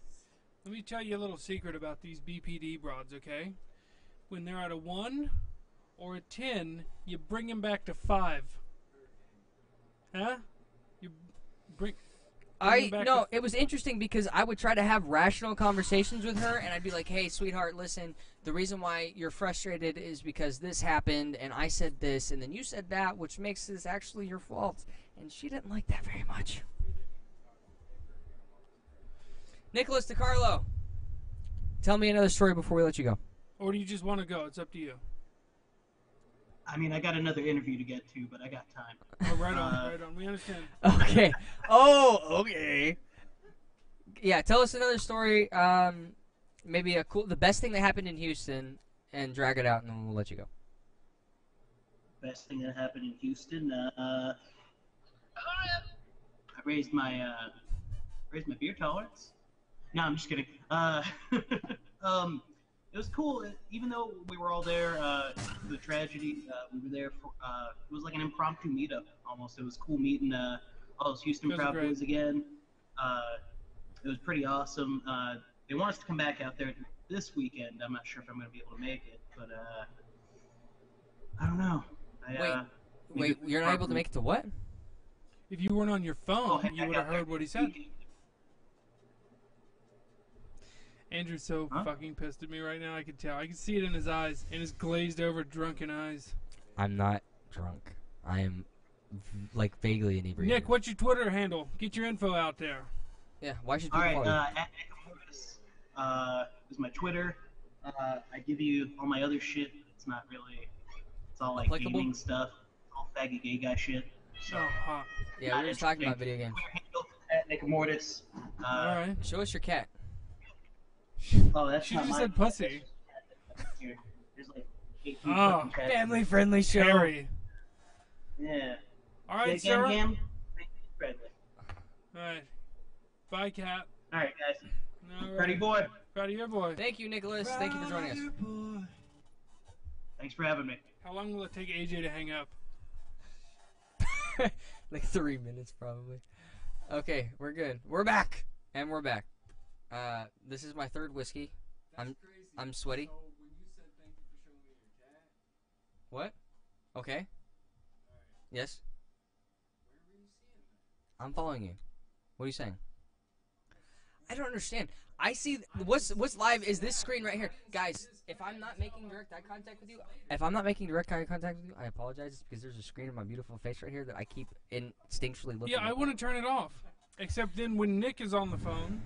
Let me tell you a little secret about these BPD broads, okay? When they're at a 1 or a 10, you bring them back to 5. Huh? You bring. No, it was interesting because I would try to have rational conversations with her, and I'd be like, "Hey, sweetheart, listen. The reason why you're frustrated is because this happened, and I said this, and then you said that, which makes this actually your fault." And she didn't like that very much. Nicholas DiCarlo, tell me another story before we let you go. Or do you just want to go? It's up to you. I mean, I got another interview to get to, but I got time. Oh, right on, right on. We understand. Okay. Oh, okay. Yeah, tell us another story. Maybe the best thing that happened in Houston, and drag it out, and then we'll let you go. Best thing that happened in Houston. I raised my beer tolerance. No, I'm just kidding. It was cool. Even though we were all there for the tragedy, we were there for. It was like an impromptu meetup almost. It was cool meeting all those Houston Proud Boys again. It was pretty awesome. They want us to come back out there this weekend. I'm not sure if I'm going to be able to make it, but I don't know. Wait, you're not able to make it to what? If you weren't on your phone, you would have heard what he said. Andrew's so fucking pissed at me right now. I can tell. I can see it in his eyes, in his glazed over, drunken eyes. I'm not drunk. I am, like, vaguely inebriated. Nick, what's your Twitter handle? Get your info out there. Yeah, why should people follow you? At Nicomotus is my Twitter. I give you all my other shit. It's not really. It's all like gaming stuff. All faggy gay guy shit. So, hot. Yeah, we were just talking about video games. At Nicomotus. All right. Show us your cat. Oh, that's she not just my said pussy. There's like 18 family-friendly show. Harry. Yeah. All right, sir. All right. Bye, cat. All right, guys. No, Ready, boy. Proud of your boy. Thank you, Nicholas. Thank you for joining us. Thanks for having me. How long will it take AJ to hang up? Like 3 minutes, probably. Okay, we're good. We're back, and we're back. This is my third whiskey. I'm sweaty. So when you said thank you for showing me your cat, What? Okay. Yes. where were you seeing that? I'm following you. What are you saying? I don't understand. I see what's live is this screen right here, guys. If I'm not making direct eye contact with you, I apologize. It's because there's a screen of my beautiful face right here that I keep instinctually looking. Yeah, I at. want to turn it off. Except then when Nick is on the phone,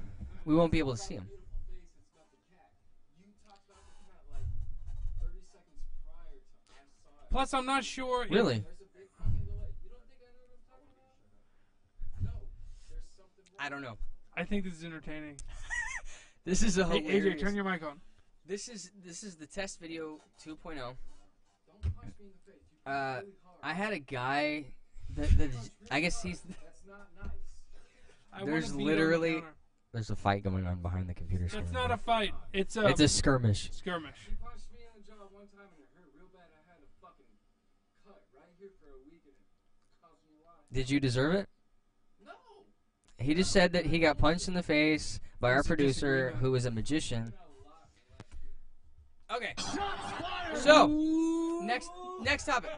We won't be able to see him. Beautiful face, it's about the cat. You talked about the cat like 30 seconds prior to I saw it. plus I'm not sure. Really? There's a big fucking delay. You don't think I know what I'm talking about? No. There's something wrong. I don't know. I think this is entertaining. This is a Hey, hilarious. AJ, turn your mic on. This is the test video 2.0. Don't punch me in the face. You really hard. I had a guy that I guess he's. That's not nice. I wanna There's beat on the literally counter. there's a fight going on behind the computer screen. That's not a fight. It's a It's a skirmish. skirmish. You punched me in the jaw one time and it hurt real bad. I had a fucking cut right here for a week and it caused me a lot. Did you deserve it? No. He just said that he got punched in the face by our That's a producer, disagreement. who is a magician. A lot left. Okay. So next topic.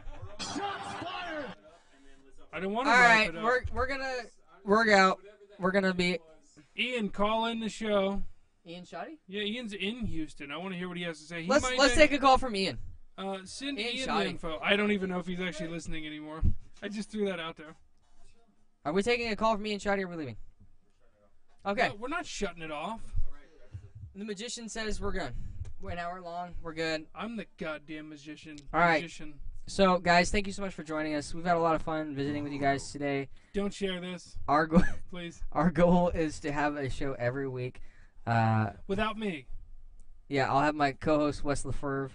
I don't want All to wrap right, it up. we're gonna work out. We're gonna be Ian, call in the show. Ian Shoddy. Yeah, Ian's in Houston. I want to hear what he has to say. He Let's might take a call from Ian. send Ian Ian Shoddy. the info. I don't even know if he's actually listening anymore. I just threw that out there. Are we taking a call from Ian Shoddy or are we leaving? Okay. No, we're not shutting it off. The magician says we're good. We're an hour long. We're good. I'm the goddamn magician. All right. Magician. So, guys, thank you so much for joining us. We've had a lot of fun visiting with you guys today. Don't share this, Our please. our goal is to have a show every week. Without me. Yeah, I'll have my co-host Wes Lefevre,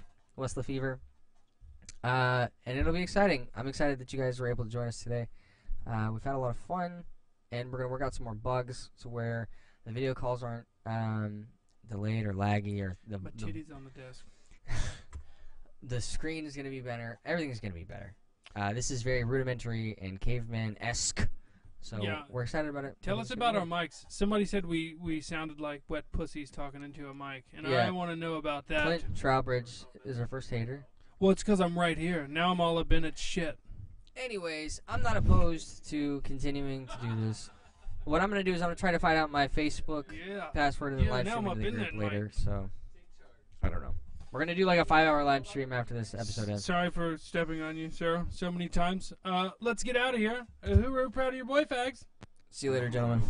and it'll be exciting. I'm excited that you guys were able to join us today. We've had a lot of fun, and we're gonna work out some more bugs to where the video calls aren't delayed or laggy or My titty's on the desk. the screen is gonna be better. Everything's gonna be better. This is very rudimentary and caveman-esque, so Yeah. we're excited about it. Tell us about our mics. Somebody said we sounded like wet pussies talking into a mic, and Yeah. I want to know about that. Clint Trowbridge is our first hater. Well, it's because I'm right here. Now I'm all up in its shit. Anyways, I'm not opposed to continuing to do this. What I'm gonna do is I'm gonna try to find out my Facebook password and then live now stream I'm into up the in group that later. night. So I don't know. We're gonna do like a 5-hour live stream after this episode ends. Sorry for stepping on you, sir, so many times. Let's get out of here. We're proud of your boy, Fags. See you later, gentlemen.